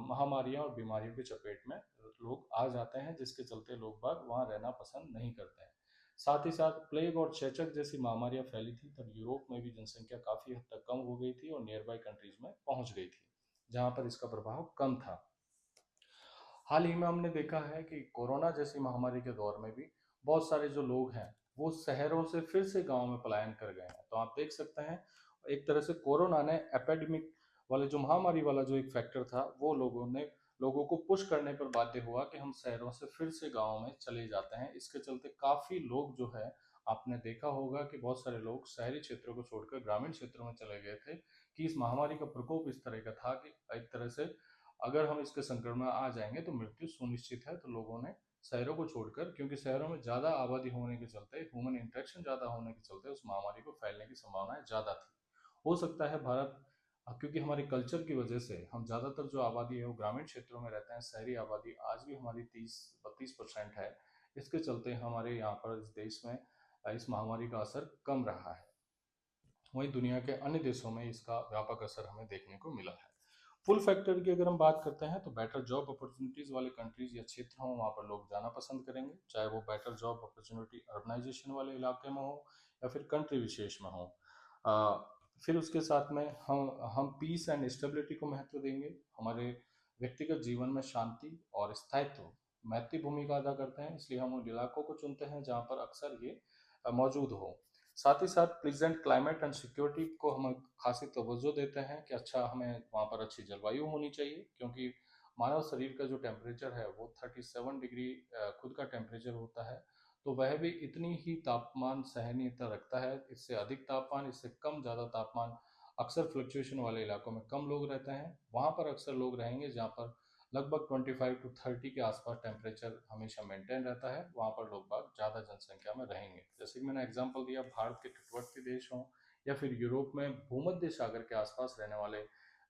Speaker 1: महामारियाँ और बीमारियों की चपेट में लोग आ जाते हैं, जिसके चलते लोग बाग वहाँ रहना पसंद नहीं करते हैं। साथ ही साथ प्लेग और चेचक जैसी महामारियाँ फैली थी, तब यूरोप में भी जनसंख्या काफ़ी हद तक कम हो गई थी और नियर बाई कंट्रीज में पहुंच गई थी, जहाँ पर इसका प्रभाव कम था। हाल ही में हमने देखा है कि कोरोना जैसी महामारी के दौर में भी बहुत सारे जो लोग हैं वो शहरों से फिर से गांव में पलायन कर गए हैं। तो आप देख सकते हैं, एक तरह से कोरोना ने एपेडेमिक वाले जो महामारी वाला जो एक फैक्टर था, वो लोगों को पुश करने पर बाध्य हुआ कि हम शहरों से फिर से गाँव में चले जाते हैं। इसके चलते काफ़ी लोग जो है, आपने देखा होगा कि बहुत सारे लोग शहरी क्षेत्रों को छोड़कर ग्रामीण क्षेत्रों में चले गए थे, कि इस महामारी का प्रकोप इस तरह का था कि एक तरह से अगर हम इसके संक्रमण में आ जाएंगे तो मृत्यु सुनिश्चित है। तो लोगों ने शहरों को छोड़कर, क्योंकि शहरों में ज़्यादा आबादी होने के चलते, ह्यूमन इंटरेक्शन ज़्यादा होने के चलते उस महामारी को फैलने की संभावनाएं ज़्यादा थी। हो सकता है भारत, क्योंकि हमारे कल्चर की वजह से हम ज़्यादातर जो आबादी है वो ग्रामीण क्षेत्रों में रहते हैं, शहरी आबादी आज भी हमारी 30-32% है। इसके चलते हमारे यहाँ पर इस देश में इस महामारी का असर कम रहा है। वहीं दुनिया के अन्य देशों में इसका व्यापक असर हमें देखने को मिला है। पुल फैक्टर की अगर हम बात करते हैं तो बेटर जॉब अपॉर्चुनिटीज वाले कंट्रीज या क्षेत्र हों, वहाँ पर लोग जाना पसंद करेंगे, चाहे वो बेटर जॉब अपॉर्चुनिटी अर्बनाइजेशन वाले इलाके में हो या फिर कंट्री विशेष में हो। फिर उसके साथ में हम पीस एंड स्टेबिलिटी को महत्व देंगे। हमारे व्यक्तिगत जीवन में शांति और स्थायित्व महत्वपूर्ण भूमिका अदा करते हैं, इसलिए हम उन इलाकों को चुनते हैं जहाँ पर अक्सर ये मौजूद हो। साथ ही साथ प्रेजेंट क्लाइमेट एंड सिक्योरिटी को हम खासी तवज्जो देते हैं कि अच्छा, हमें वहाँ पर अच्छी जलवायु होनी चाहिए, क्योंकि मानव शरीर का जो टेम्परेचर है वो 37 डिग्री खुद का टेम्परेचर होता है। तो वह भी इतनी ही तापमान सहनीयता रखता है। इससे अधिक तापमान, इससे कम ज़्यादा तापमान अक्सर फ्लक्चुएशन वाले इलाकों में कम लोग रहते हैं। वहाँ पर अक्सर लोग रहेंगे जहाँ पर लगभग 25 to 30 के आसपास टेम्परेचर हमेशा मेंटेन रहता है, वहाँ पर लोग बाग ज़्यादा जनसंख्या में रहेंगे। जैसे कि मैंने एग्जांपल दिया, भारत के तटवर्ती देश हों या फिर यूरोप में भूमध्य सागर के आसपास रहने वाले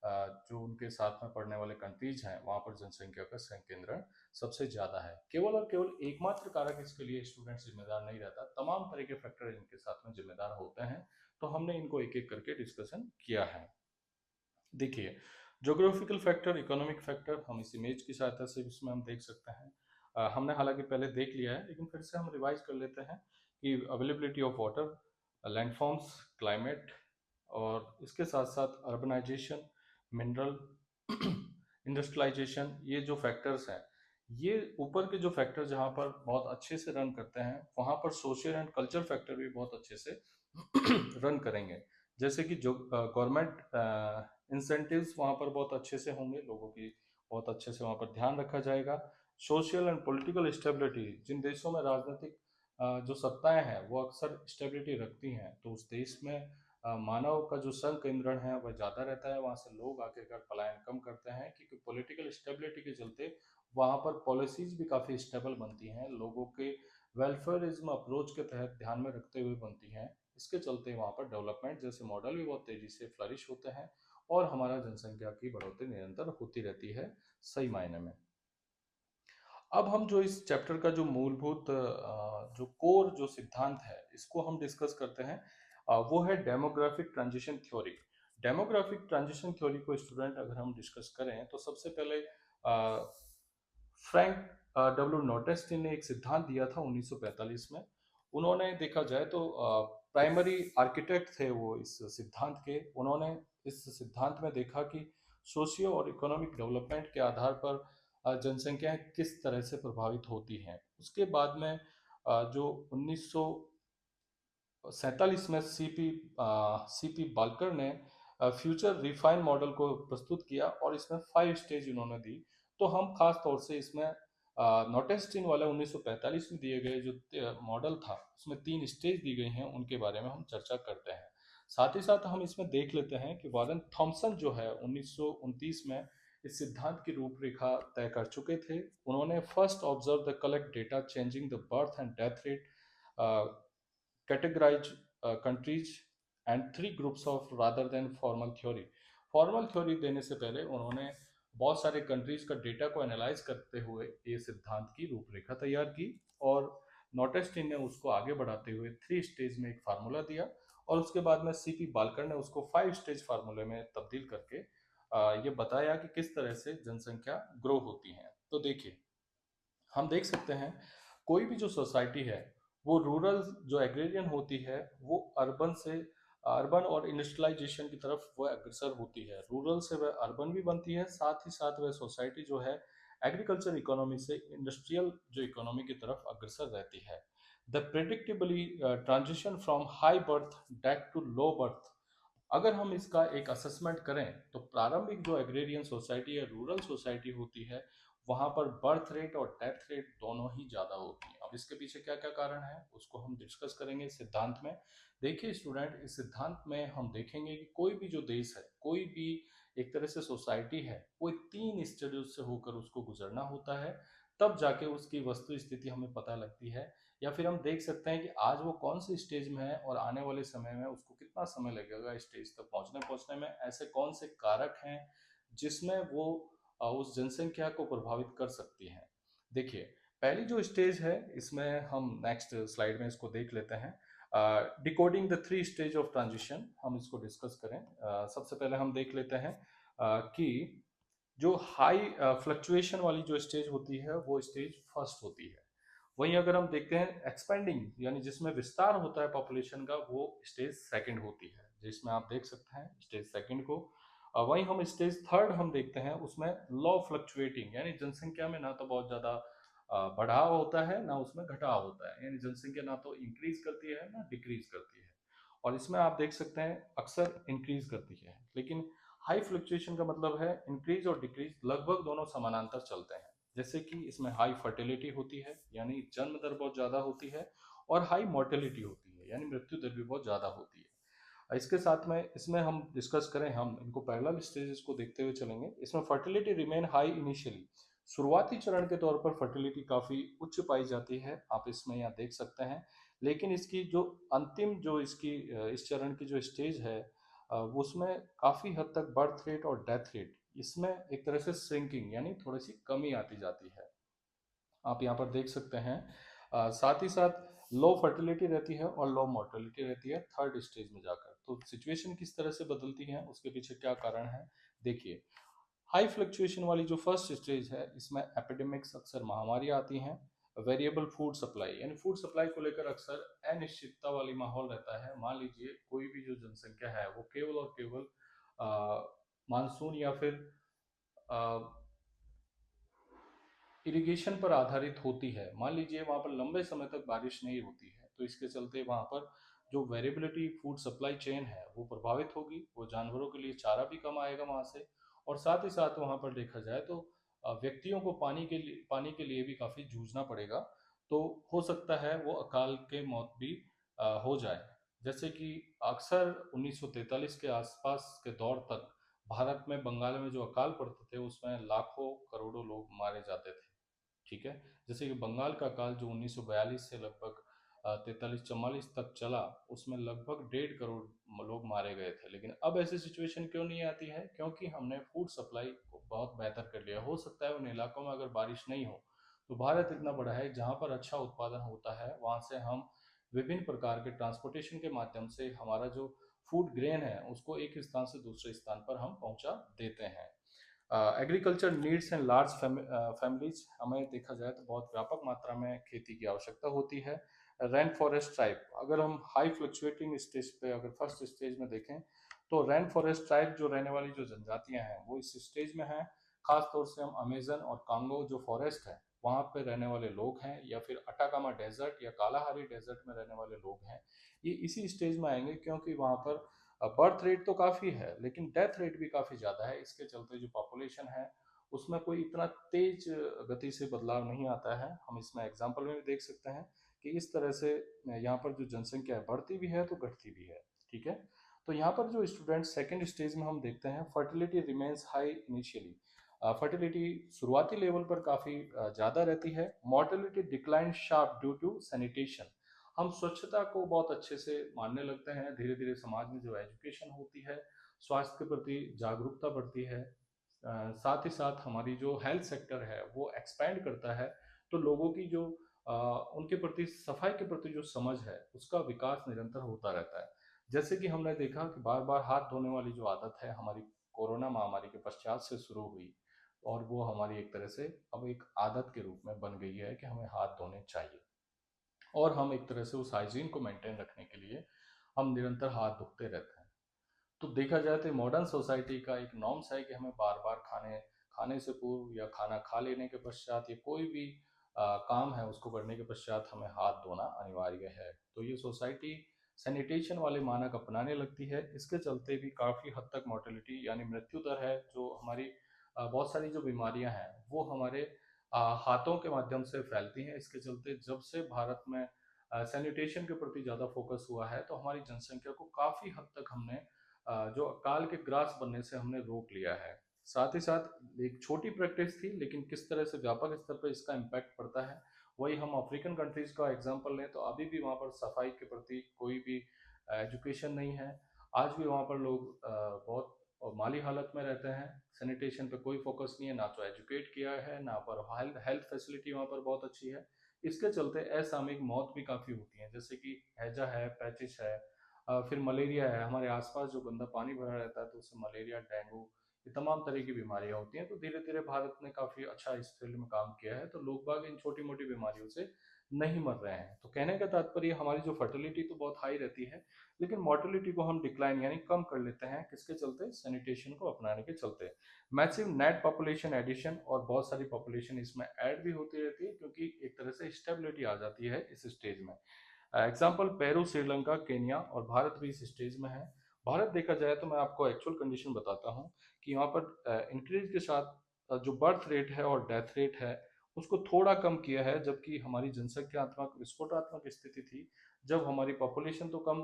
Speaker 1: जो उनके साथ में पड़ने वाले कंट्रीज हैं, वहाँ पर जनसंख्या का संकेंद्रण सबसे ज़्यादा है। केवल और केवल एकमात्र कारक इसके लिए स्टूडेंट जिम्मेदार नहीं रहता, तमाम तरह के फैक्टर इनके साथ में जिम्मेदार होते हैं। तो हमने इनको एक एक करके डिस्कशन किया है। देखिए, ज्योग्राफिकल फैक्टर, इकोनॉमिक फैक्टर हम इस इमेज की सहायता से इसमें हम देख सकते हैं। हमने हालांकि पहले देख लिया है, लेकिन फिर से हम रिवाइज कर लेते हैं कि availability of water, landforms, climate, और इसके साथ साथ अर्बनाइजेशन, मिनरल, इंडस्ट्रियलाइजेशन, ये जो फैक्टर्स हैं, ये ऊपर के जो फैक्टर जहाँ पर बहुत अच्छे से रन करते हैं, वहाँ पर सोशल एंड कल्चर फैक्टर भी बहुत अच्छे से रन करेंगे। जैसे कि जो गवर्नमेंट इंसेंटिव्स वहाँ पर बहुत अच्छे से होंगे, लोगों की बहुत अच्छे से वहाँ पर ध्यान रखा जाएगा। सोशल एंड पॉलिटिकल स्टेबिलिटी, जिन देशों में राजनीतिक जो सत्ताएं हैं वो अक्सर स्टेबिलिटी रखती हैं, तो उस देश में मानव का जो संकेंद्रण है वह ज़्यादा रहता है, वहाँ से लोग आकर कर पलायन कम करते हैं, क्योंकि पॉलिटिकल स्टेबिलिटी के चलते वहाँ पर पॉलिसीज भी काफ़ी स्टेबल बनती हैं, लोगों के वेलफेयरिज्म अप्रोच के तहत ध्यान में रखते हुए बनती हैं। इसके चलते वहाँ पर डेवलपमेंट जैसे मॉडल भी बहुत तेज़ी से फ्लरिश होते हैं, और हमारा जनसंख्या की बढ़ोतरी निरंतर होती रहती है सही मायने में। अब हम जो इस चैप्टर का जो मूलभूत जो कोर जो सिद्धांत है, इसको हम डिस्कस करते हैं। वो है demographic transition theory. Demographic transition theory को स्टूडेंट अगर हम डिस्कस करें, तो सबसे पहले फ्रैंक डब्ल्यू नोटेस्टी ने एक सिद्धांत दिया था 1945 में। उन्होंने देखा जाए तो प्राइमरी आर्किटेक्ट थे वो इस सिद्धांत के। उन्होंने इस सिद्धांत में देखा कि सोशियो और इकोनॉमिक डेवलपमेंट के आधार पर जनसंख्याएं किस तरह से प्रभावित होती हैं। उसके बाद में जो 1947 में सीपी बाल्कर ने फ्यूचर रिफाइन मॉडल को प्रस्तुत किया, और इसमें 5 स्टेज उन्होंने दी। तो हम खास तौर से इसमें नोटेस्टिन वाले 1945 में दिए गए जो मॉडल था, उसमें 3 स्टेज दी गई हैं, उनके बारे में हम चर्चा करते हैं। साथ ही साथ हम इसमें देख लेते हैं कि वॉरेन थॉमसन जो है 1929 में इस सिद्धांत की रूपरेखा तय कर चुके थे। उन्होंने first observe the collect data changing the birth and death rate, categorize countries and 3 groups of rather than formal theory. Formal theory देने से पहले उन्होंने बहुत सारे कंट्रीज का डेटा को एनालाइज करते हुए ये सिद्धांत की रूपरेखा तैयार की, और नोटेस्टिन ने उसको आगे बढ़ाते हुए 3 स्टेज में एक फार्मूला दिया, और उसके बाद में सीपी बाल्कर ने उसको 5 स्टेज फार्मूले में तब्दील करके ये बताया कि किस तरह से जनसंख्या ग्रो होती है। तो देखिए, हम देख सकते हैं कोई भी जो सोसाइटी है वो रूरल जो एग्रेरियन होती है, वो अर्बन और इंडस्ट्रियलाइजेशन की तरफ वह अग्रसर होती है। रूरल से वह अर्बन भी बनती है, साथ ही साथ वह सोसाइटी जो है एग्रीकल्चर इकोनॉमी से इंडस्ट्रियल जो इकोनॉमी की तरफ अग्रसर रहती है। The predictably transition from high birth death to low birth, अगर हम इसका एक असेसमेंट करें, तो प्रारंभिक जो एग्रेरियन सोसाइटी या रूरल सोसाइटी होती है, वहां पर बर्थ रेट और डेथ रेट दोनों ही ज़्यादा होती है। अब इसके पीछे क्या क्या कारण है उसको हम डिस्कस करेंगे इस सिद्धांत में। देखिए स्टूडेंट, इस सिद्धांत में हम देखेंगे कि कोई भी जो देश है, कोई भी एक तरह से सोसाइटी है, वो 3 स्टेज से होकर उसको गुजरना होता है, तब जाके उसकी वस्तु स्थिति हमें पता लगती है। या फिर हम देख सकते हैं कि आज वो कौन से स्टेज में है, और आने वाले समय में उसको कितना समय लगेगा स्टेज तक पहुंचने में। ऐसे कौन से कारक हैं जिसमें वो उस जनसंख्या को प्रभावित कर सकती हैं। देखिए, पहली जो स्टेज है, इसमें हम नेक्स्ट स्लाइड में इसको देख लेते हैं। Decoding the 3 stage of transition, हम इसको डिस्कस करें। सबसे पहले हम देख लेते हैं कि जो हाई फ्लक्चुएशन वाली जो स्टेज होती है वो स्टेज फर्स्ट होती है। वहीं अगर हम देखते हैं एक्सपेंडिंग, यानी जिसमें विस्तार होता है पॉपुलेशन का, वो स्टेज सेकंड होती है, जिसमें आप देख सकते हैं स्टेज सेकंड को। वहीं हम स्टेज थर्ड हम देखते हैं, उसमें लो फ्लक्चुएटिंग, यानी जनसंख्या में ना तो बहुत ज़्यादा बढ़ाव होता है, ना उसमें घटाव होता है, यानी जनसंख्या ना तो इंक्रीज करती है ना डिक्रीज करती है। और इसमें आप देख सकते हैं अक्सर इंक्रीज करती है। लेकिन हाई फ्लक्चुएशन का मतलब है इंक्रीज और डिक्रीज लगभग दोनों समानांतर चलते हैं। जैसे कि इसमें हाई फर्टिलिटी होती है, यानी जन्म दर बहुत ज़्यादा होती है, और हाई मोर्टेलिटी होती है, यानी मृत्यु दर भी बहुत ज़्यादा होती है। इसके साथ में इसमें हम डिस्कस करें, हम इनको पैरेलल स्टेजेस को देखते हुए चलेंगे। इसमें फर्टिलिटी रिमेन हाई इनिशियली, शुरुआती चरण के तौर पर फर्टिलिटी काफ़ी उच्च पाई जाती है, आप इसमें यहाँ देख सकते हैं। लेकिन इसकी जो अंतिम जो इसकी इस चरण की जो स्टेज है, वो उसमें काफ़ी हद तक बर्थ रेट और डेथ रेट, इसमें एक तरह से श्रिंकिंग, यानी थोड़ी सी कमी आती जाती है। आप यहाँ पर देख सकते हैं साथ ही साथ लो फर्टिलिटी रहती है और लो मोर्टेलिटी रहती है थर्ड स्टेज में जाकर। तो सिचुएशन किस तरह से बदलती है, उसके पीछे क्या कारण है, देखिए। हाई फ्लक्चुएशन वाली जो फर्स्ट स्टेज है, इसमें एपिडेमिक्स, अक्सर महामारी आती हैं। वेरिएबल फूड सप्लाई, यानी फूड सप्लाई को लेकर अक्सर अनिश्चितता वाली माहौल रहता है। मान लीजिए कोई भी जो जनसंख्या है वो केवल और केवल मानसून या फिर इरिगेशन पर आधारित होती है। मान लीजिए वहाँ पर लंबे समय तक बारिश नहीं होती है, तो इसके चलते वहाँ पर जो वेरिएबिलिटी फूड सप्लाई चेन है वो प्रभावित होगी। वो जानवरों के लिए चारा भी कम आएगा वहाँ से। और साथ ही साथ वहाँ पर देखा जाए तो व्यक्तियों को पानी के लिए भी काफ़ी जूझना पड़ेगा। तो हो सकता है वो अकाल के मौत भी हो जाए। जैसे कि अक्सर 1943 के आसपास के दौर तक भारत में, बंगाल में जो अकाल पड़ते थे उसमें लाखों करोड़ों लोग मारे जाते थे। ठीक है। जैसे कि बंगाल का काल जो 1942 से लगभग 43-44 तक चला, उसमें लगभग 1.5 करोड़ लोग मारे गए थे। लेकिन अब ऐसी सिचुएशन क्यों नहीं आती है? क्योंकि हमने फूड सप्लाई को बहुत बेहतर कर लिया। हो सकता है उन इलाकों में अगर बारिश नहीं हो, तो भारत इतना बड़ा है, जहाँ पर अच्छा उत्पादन होता है वहाँ से हम विभिन्न प्रकार के ट्रांसपोर्टेशन के माध्यम से हमारा जो फूड ग्रेन है उसको एक स्थान से दूसरे स्थान पर हम पहुंचा देते हैं। Agriculture needs and large families, हमें देखा जाए तो बहुत व्यापक मात्रा में खेती की आवश्यकता होती है। रेन फॉरेस्ट टाइप, अगर हम हाई फ्लक्चुएटिंग स्टेज पे अगर फर्स्ट स्टेज में देखें, तो रेन फॉरेस्ट टाइप जो रहने वाली जो जनजातियां हैं वो इस स्टेज में हैं। खास तौर से हम अमेजन और कांगो जो फॉरेस्ट है वहाँ पे रहने वाले लोग हैं, या फिर अटाकामा डेजर्ट या कालाहारी डेजर्ट में रहने वाले लोग हैं, ये इसी स्टेज में आएंगे। क्योंकि वहाँ पर बर्थ रेट तो काफ़ी है लेकिन डेथ रेट भी काफ़ी ज़्यादा है। इसके चलते जो पॉपुलेशन है उसमें कोई इतना तेज गति से बदलाव नहीं आता है। हम इसमें एग्जाम्पल में भी देख सकते हैं कि इस तरह से यहाँ पर जो जनसंख्या बढ़ती भी है तो घटती भी है। ठीक है। तो यहाँ पर जो स्टूडेंट सेकेंड स्टेज में हम देखते हैं, फर्टिलिटी रिमेन्स हाई इनिशियली। फर्टिलिटी शुरुआती लेवल पर काफ़ी ज़्यादा रहती है। Mortality decline sharp due to sanitation. हम स्वच्छता को बहुत अच्छे से मानने लगते हैं। धीरे धीरे समाज में जो एजुकेशन होती है, स्वास्थ्य के प्रति जागरूकता बढ़ती है। साथ ही साथ हमारी जो हेल्थ सेक्टर है वो एक्सपैंड करता है। तो लोगों की जो उनके प्रति, सफाई के प्रति जो समझ है उसका विकास निरंतर होता रहता है। जैसे कि हमने देखा कि बार बार हाथ धोने वाली जो आदत है हमारी कोरोना महामारी के पश्चात से शुरू हुई, और वो हमारी एक तरह से अब एक आदत के रूप में बन गई है कि हमें हाथ धोने चाहिए। और हम एक तरह से उस हाइजीन को मेंटेन रखने के लिए हम निरंतर हाथ धोते रहते हैं। तो देखा जाए तो मॉडर्न सोसाइटी का एक नॉर्म्स है कि हमें बार बार खाने खाने से पूर्व या खाना खा लेने के पश्चात या कोई भी काम है उसको करने के पश्चात हमें हाथ धोना अनिवार्य है। तो ये सोसाइटी सैनिटेशन वाले मानक अपनाने लगती है। इसके चलते भी काफ़ी हद तक मोर्टेलिटी यानी मृत्यु दर है, जो हमारी बहुत सारी जो बीमारियां हैं वो हमारे हाथों के माध्यम से फैलती हैं। इसके चलते जब से भारत में सैनिटेशन के प्रति ज़्यादा फोकस हुआ है तो हमारी जनसंख्या को काफ़ी हद तक हमने जो अकाल के ग्रास बनने से हमने रोक लिया है। साथ ही साथ एक छोटी प्रैक्टिस थी लेकिन किस तरह से व्यापक स्तर पर इसका इम्पैक्ट पड़ता है, वही हम अफ्रीकन कंट्रीज का एग्जांपल लें तो अभी भी वहाँ पर सफाई के प्रति कोई भी एजुकेशन नहीं है। आज भी वहाँ पर लोग बहुत माली हालत में रहते हैं। सैनिटेशन पे कोई फोकस नहीं है, ना तो एजुकेट किया है, ना पर हेल्थ फैसिलिटी वहाँ पर बहुत अच्छी है। इसके चलते असामयिक मौत भी काफ़ी होती है, जैसे कि हैजा है, पैचिस है, फिर मलेरिया है। हमारे आसपास जो गंदा पानी भरा रहता है तो उससे मलेरिया, डेंगू, ये तमाम तरह की बीमारियां होती हैं। तो धीरे धीरे भारत ने काफ़ी अच्छा इस फील्ड में काम किया है, तो लोग बाग इन छोटी मोटी बीमारियों से नहीं मर रहे हैं। तो कहने का तात्पर्य हमारी जो फर्टिलिटी तो बहुत हाई रहती है लेकिन मोर्टेलिटी को हम डिक्लाइन यानी कम कर लेते हैं। किसके चलते? सैनिटेशन को अपनाने के चलते। मैसिव नेट पॉपुलेशन एडिशन, और बहुत सारी पॉपुलेशन इसमें ऐड भी होती रहती है क्योंकि एक तरह से स्टेबिलिटी आ जाती है इस स्टेज में। एग्जाम्पल पेरू, श्रीलंका, केनिया, और भारत भी इस स्टेज में है। भारत देखा जाए तो मैं आपको एक्चुअल कंडीशन बताता हूँ कि यहाँ पर इंक्रीज के साथ जो बर्थ रेट है और डेथ रेट है उसको थोड़ा कम किया है, जबकि हमारी जनसंख्यात्मक विस्फोटात्मक स्थिति थी जब हमारी पॉपुलेशन तो कम,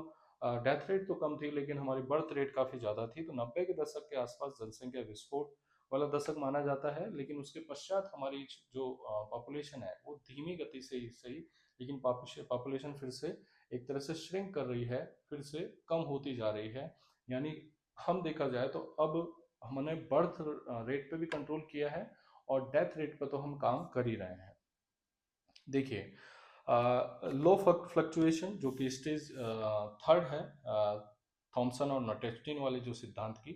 Speaker 1: डेथ रेट तो कम थी लेकिन हमारी बर्थ रेट काफ़ी ज़्यादा थी। तो 90 के दशक के आसपास जनसंख्या विस्फोट वाला दशक माना जाता है, लेकिन उसके पश्चात हमारी जो पॉपुलेशन है वो धीमी गति से ही सही, लेकिन पॉपुलेशन फिर से एक तरह से श्रिंक कर रही है, फिर से कम होती जा रही है। यानी हम देखा जाए तो अब हमने बर्थ रेट पे भी कंट्रोल किया है और डेथ रेट पे तो हम काम कर ही रहे हैं। देखिए, लो फ्लक्चुएशन जो कि स्टेज थर्ड है थॉमसन और नटेस्टिन वाले जो सिद्धांत की,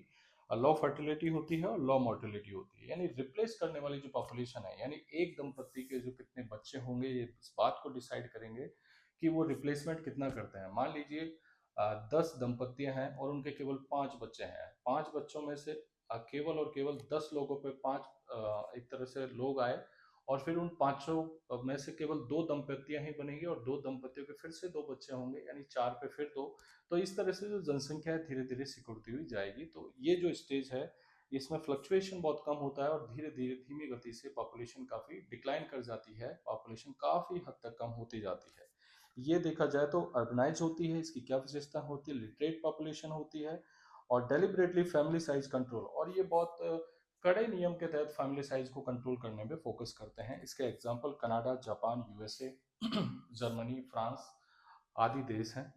Speaker 1: लो फर्टिलिटी होती है और लो मोर्टिलिटी होती है, यानी रिप्लेस करने वाली जो पॉपुलेशन है, यानी एक दंपति के जो कितने बच्चे होंगे ये इस बात को डिसाइड करेंगे कि वो रिप्लेसमेंट कितना करते हैं। मान लीजिए 10 दंपतियां हैं और उनके केवल 5 बच्चे हैं, 5 बच्चों में से केवल और केवल 10 लोगों पे 5 एक तरह से लोग आए और फिर उन पांचों में से केवल 2 दंपतियां ही बनेंगी और 2 दंपतियों के फिर से 2 बच्चे होंगे, यानी 4 पे फिर 2। तो इस तरह से जो जनसंख्या है धीरे धीरे सिकुड़ती हुई जाएगी। तो ये जो स्टेज है इसमें फ्लक्चुएशन बहुत कम होता है और धीरे धीरे धीमी गति से पॉपुलेशन काफी डिक्लाइन कर जाती है, पॉपुलेशन काफी हद तक कम होती जाती है। ये देखा जाए तो अर्बनाइज होती है, इसकी क्या विशेषता होती है, लिटरेट पॉपुलेशन होती है और डेलिबरेटली फैमिली साइज कंट्रोल, और ये बहुत कड़े नियम के तहत फैमिली साइज को कंट्रोल करने में फोकस करते हैं। इसके example Canada, Japan, USA, Germany, France आदि देश हैं।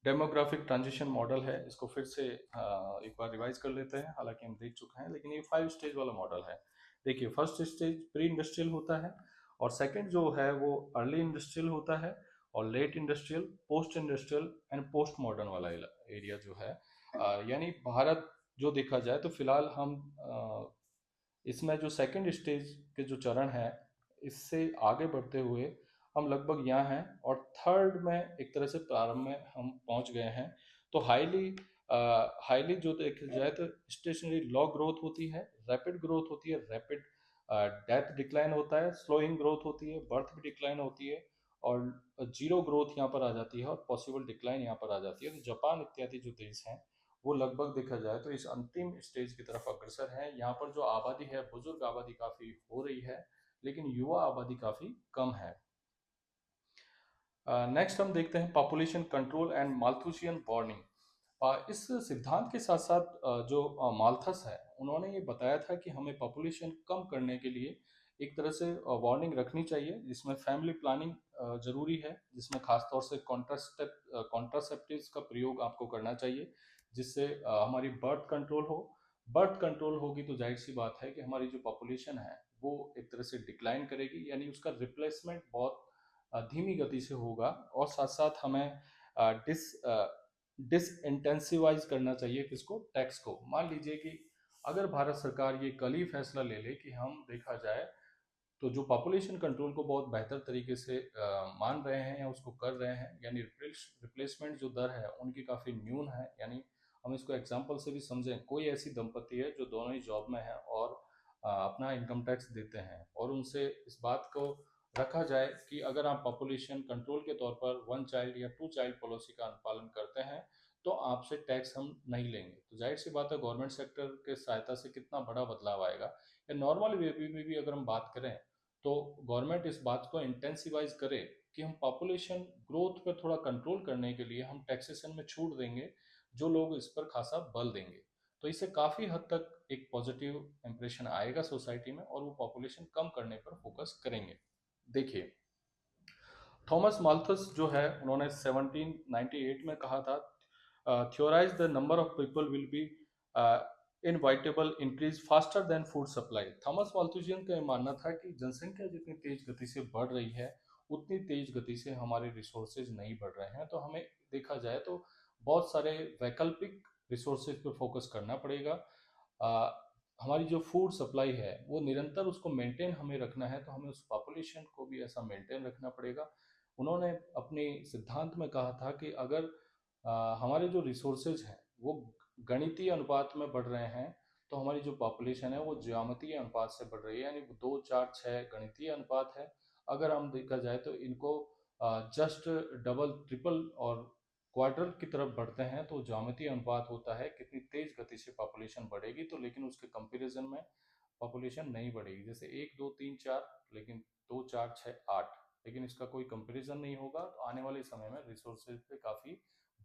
Speaker 1: डेमोग्राफिक ट्रांजिशन मॉडल है, इसको फिर से एक बार रिवाइज कर लेते हैं, हालांकि हम देख चुके हैं, लेकिन ये 5 स्टेज वाला मॉडल है। देखिए, फर्स्ट स्टेज प्री इंडस्ट्रियल होता है और सेकंड जो है वो अर्ली इंडस्ट्रियल होता है और late industrial, post industrial and post modern वाला एरिया जो है। यानी भारत जो देखा जाए तो फिलहाल हम इसमें जो सेकंड स्टेज के जो चरण है इससे आगे बढ़ते हुए हम लगभग यहाँ हैं और थर्ड में एक तरह से प्रारंभ में हम पहुंच गए हैं। तो हाईली जो देखा जाए तो स्टेशनरी लो ग्रोथ होती है, रैपिड ग्रोथ होती है, रैपिड डेथ डिक्लाइन होता है, स्लोइंग ग्रोथ होती है, बर्थ भी डिक्लाइन होती है और जीरो ग्रोथ यहाँ पर आ जाती है और पॉसिबल डिक्लाइन यहाँ पर आ जाती है। तो जापान इत्यादि जो देश हैं वो लगभग देखा जाए तो इस अंतिम स्टेज की तरफ अग्रसर है। यहाँ पर जो आबादी है, बुजुर्ग आबादी काफी हो रही है लेकिन युवा आबादी काफी कम है। नेक्स्ट हम देखते हैं population control and Malthusian warning. इस सिद्धांत के साथ साथ जो माल्थस है उन्होंने ये बताया था कि हमें पॉपुलेशन कम करने के लिए एक तरह से वार्निंग रखनी चाहिए, जिसमें फैमिली प्लानिंग जरूरी है, जिसमें खासतौर से कॉन्ट्रासेप्टिव्स का प्रयोग आपको करना चाहिए, जिससे हमारी बर्थ कंट्रोल हो। बर्थ कंट्रोल होगी तो जाहिर सी बात है कि हमारी जो पॉपुलेशन है वो एक तरह से डिक्लाइन करेगी, यानी उसका रिप्लेसमेंट बहुत धीमी गति से होगा। और साथ साथ हमें डिस डिसइंटेंसिवाइज करना चाहिए किसको, टैक्स को। मान लीजिए कि अगर भारत सरकार ये कल ही फैसला ले ले कि हम देखा जाए तो जो पॉपुलेशन कंट्रोल को बहुत बेहतर तरीके से मान रहे हैं या उसको कर रहे हैं, यानी रिप्लेसमेंट जो दर है उनकी काफ़ी न्यून है। यानी हम इसको एग्जांपल से भी समझें, कोई ऐसी दंपति है जो दोनों ही जॉब में है और अपना इनकम टैक्स देते हैं और उनसे इस बात को रखा जाए कि अगर आप पॉपुलेशन कंट्रोल के तौर पर 1 चाइल्ड या 2 चाइल्ड पॉलिसी का अनुपालन करते हैं तो आपसे टैक्स हम नहीं लेंगे। तो जाहिर सी बात है गवर्नमेंट सेक्टर के सहायता से कितना बड़ा बदलाव आएगा। या नॉर्मल वे में भी अगर हम बात करें तो गवर्नमेंट इस बात को इंटेंसिवाइज करे कि हम पॉपुलेशन ग्रोथ पर थोड़ा कंट्रोल करने के लिए हम टैक्सेशन में छूट देंगे, जो लोग इस पर खासा बल देंगे। तो इससे काफ़ी हद तक एक पॉजिटिव इंप्रेशन आएगा सोसाइटी में और वो पॉपुलेशन कम करने पर फोकस करेंगे। देखिए, थॉमस माल्थस जो है उन्होंने 1798 में कहा था, theorize the number of people will be inevitable increase faster than food supply. Thomas Malthusian का यह मानना था कि जनसंख्या जितनी तेज गति से बढ़ रही है उतनी तेज गति से हमारे रिसोर्सेज नहीं बढ़ रहे हैं। तो हमें देखा जाए तो बहुत सारे वैकल्पिक रिसोर्सेज पर फोकस करना पड़ेगा। हमारी जो फूड सप्लाई है वो निरंतर उसको मेंटेन हमें रखना है, तो हमें उस पॉपुलेशन को भी ऐसा मेंटेन रखना पड़ेगा। उन्होंने अपने सिद्धांत में कहा था कि अगर हमारे जो रिसोर्सेज हैं वो गणितीय अनुपात में बढ़ रहे हैं तो हमारी जो पॉपुलेशन है वो ज्यामितीय अनुपात से बढ़ रही है, यानी 2, 4, 6 गणितीय अनुपात है। अगर हम देखा जाए तो इनको जस्ट डबल, ट्रिपल और क्वार्टर की तरफ बढ़ते हैं तो ज्यामितीय अनुपात होता है कितनी तेज गति से पॉपुलेशन बढ़ेगी। तो लेकिन उसके कंपैरिजन में पॉपुलेशन नहीं बढ़ेगी, जैसे 1, 2, 3, 4, लेकिन 2, 4, 6, 8, लेकिन इसका कोई कंपैरिजन नहीं होगा। तो आने वाले समय में रिसोर्सेज पे काफ़ी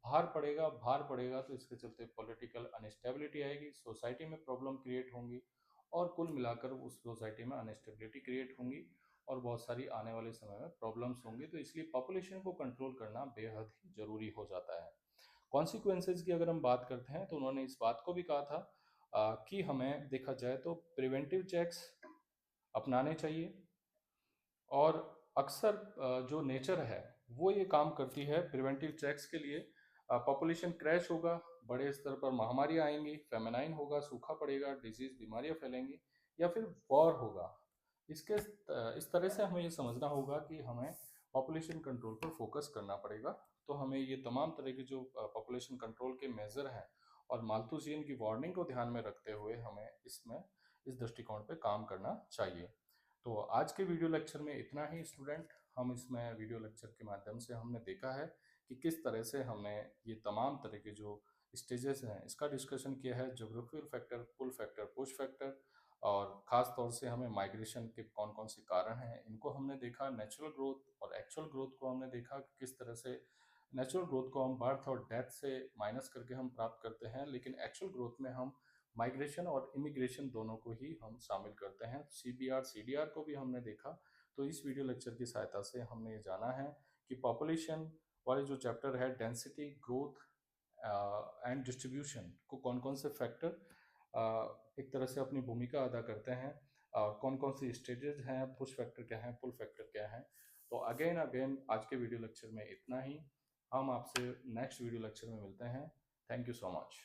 Speaker 1: भार पड़ेगा तो इसके चलते पॉलिटिकल अनस्टेबिलिटी आएगी, सोसाइटी में प्रॉब्लम क्रिएट होंगी और कुल मिलाकर उस सोसाइटी में अनस्टेबिलिटी क्रिएट होंगी और बहुत सारी आने वाले समय में प्रॉब्लम्स होंगी। तो इसलिए पॉपुलेशन को कंट्रोल करना बेहद ही जरूरी हो जाता है। कॉन्सिक्वेंसेज की अगर हम बात करते हैं तो उन्होंने इस बात को भी कहा था कि हमें देखा जाए तो प्रिवेंटिव चेक्स अपनाने चाहिए, और अक्सर जो नेचर है वो ये काम करती है प्रिवेंटिव चेक्स के लिए। पॉपुलेशन क्रैश होगा, बड़े स्तर पर महामारी आएंगी, फेमिनाइन होगा, सूखा पड़ेगा, डिजीज बीमारियां फैलेंगी, या फिर वॉर होगा। इस तरह से हमें ये समझना होगा कि हमें पॉपुलेशन कंट्रोल पर फोकस करना पड़ेगा। तो हमें ये तमाम तरह के जो पॉपुलेशन कंट्रोल के मेजर हैं और माल्थुसियन की वार्निंग को ध्यान में रखते हुए हमें इस दृष्टिकोण पे काम करना चाहिए। तो आज के वीडियो लेक्चर में इतना ही स्टूडेंट। हम इसमें वीडियो लेक्चर के माध्यम से हमने देखा है कि किस तरह से हमने ये तमाम तरह के जो स्टेजेस हैं इसका डिस्कशन किया है। Geographical factor, pull factor, push factor, और ख़ास तौर से हमें माइग्रेशन के कौन कौन से कारण हैं इनको हमने देखा। नेचुरल ग्रोथ और एक्चुअल ग्रोथ को हमने देखा कि किस तरह से नेचुरल ग्रोथ को हम बर्थ और डेथ से माइनस करके हम प्राप्त करते हैं, लेकिन एक्चुअल ग्रोथ में हम माइग्रेशन और इमिग्रेशन दोनों को ही हम शामिल करते हैं। सीबीआर सीडीआर को भी हमने देखा। तो इस वीडियो लेक्चर की सहायता से हमने ये जाना है कि पॉपुलेशन वाले जो चैप्टर है डेंसिटी, ग्रोथ एंड डिस्ट्रीब्यूशन को कौन कौन से फैक्टर एक तरह से अपनी भूमिका अदा करते हैं, कौन कौन सी स्टेजेस हैं, पुश फैक्टर क्या है, पुल फैक्टर क्या है। तो अगेन अगेन आज के वीडियो लेक्चर में इतना ही। हम आपसे नेक्स्ट वीडियो लेक्चर में मिलते हैं। Thank you so much.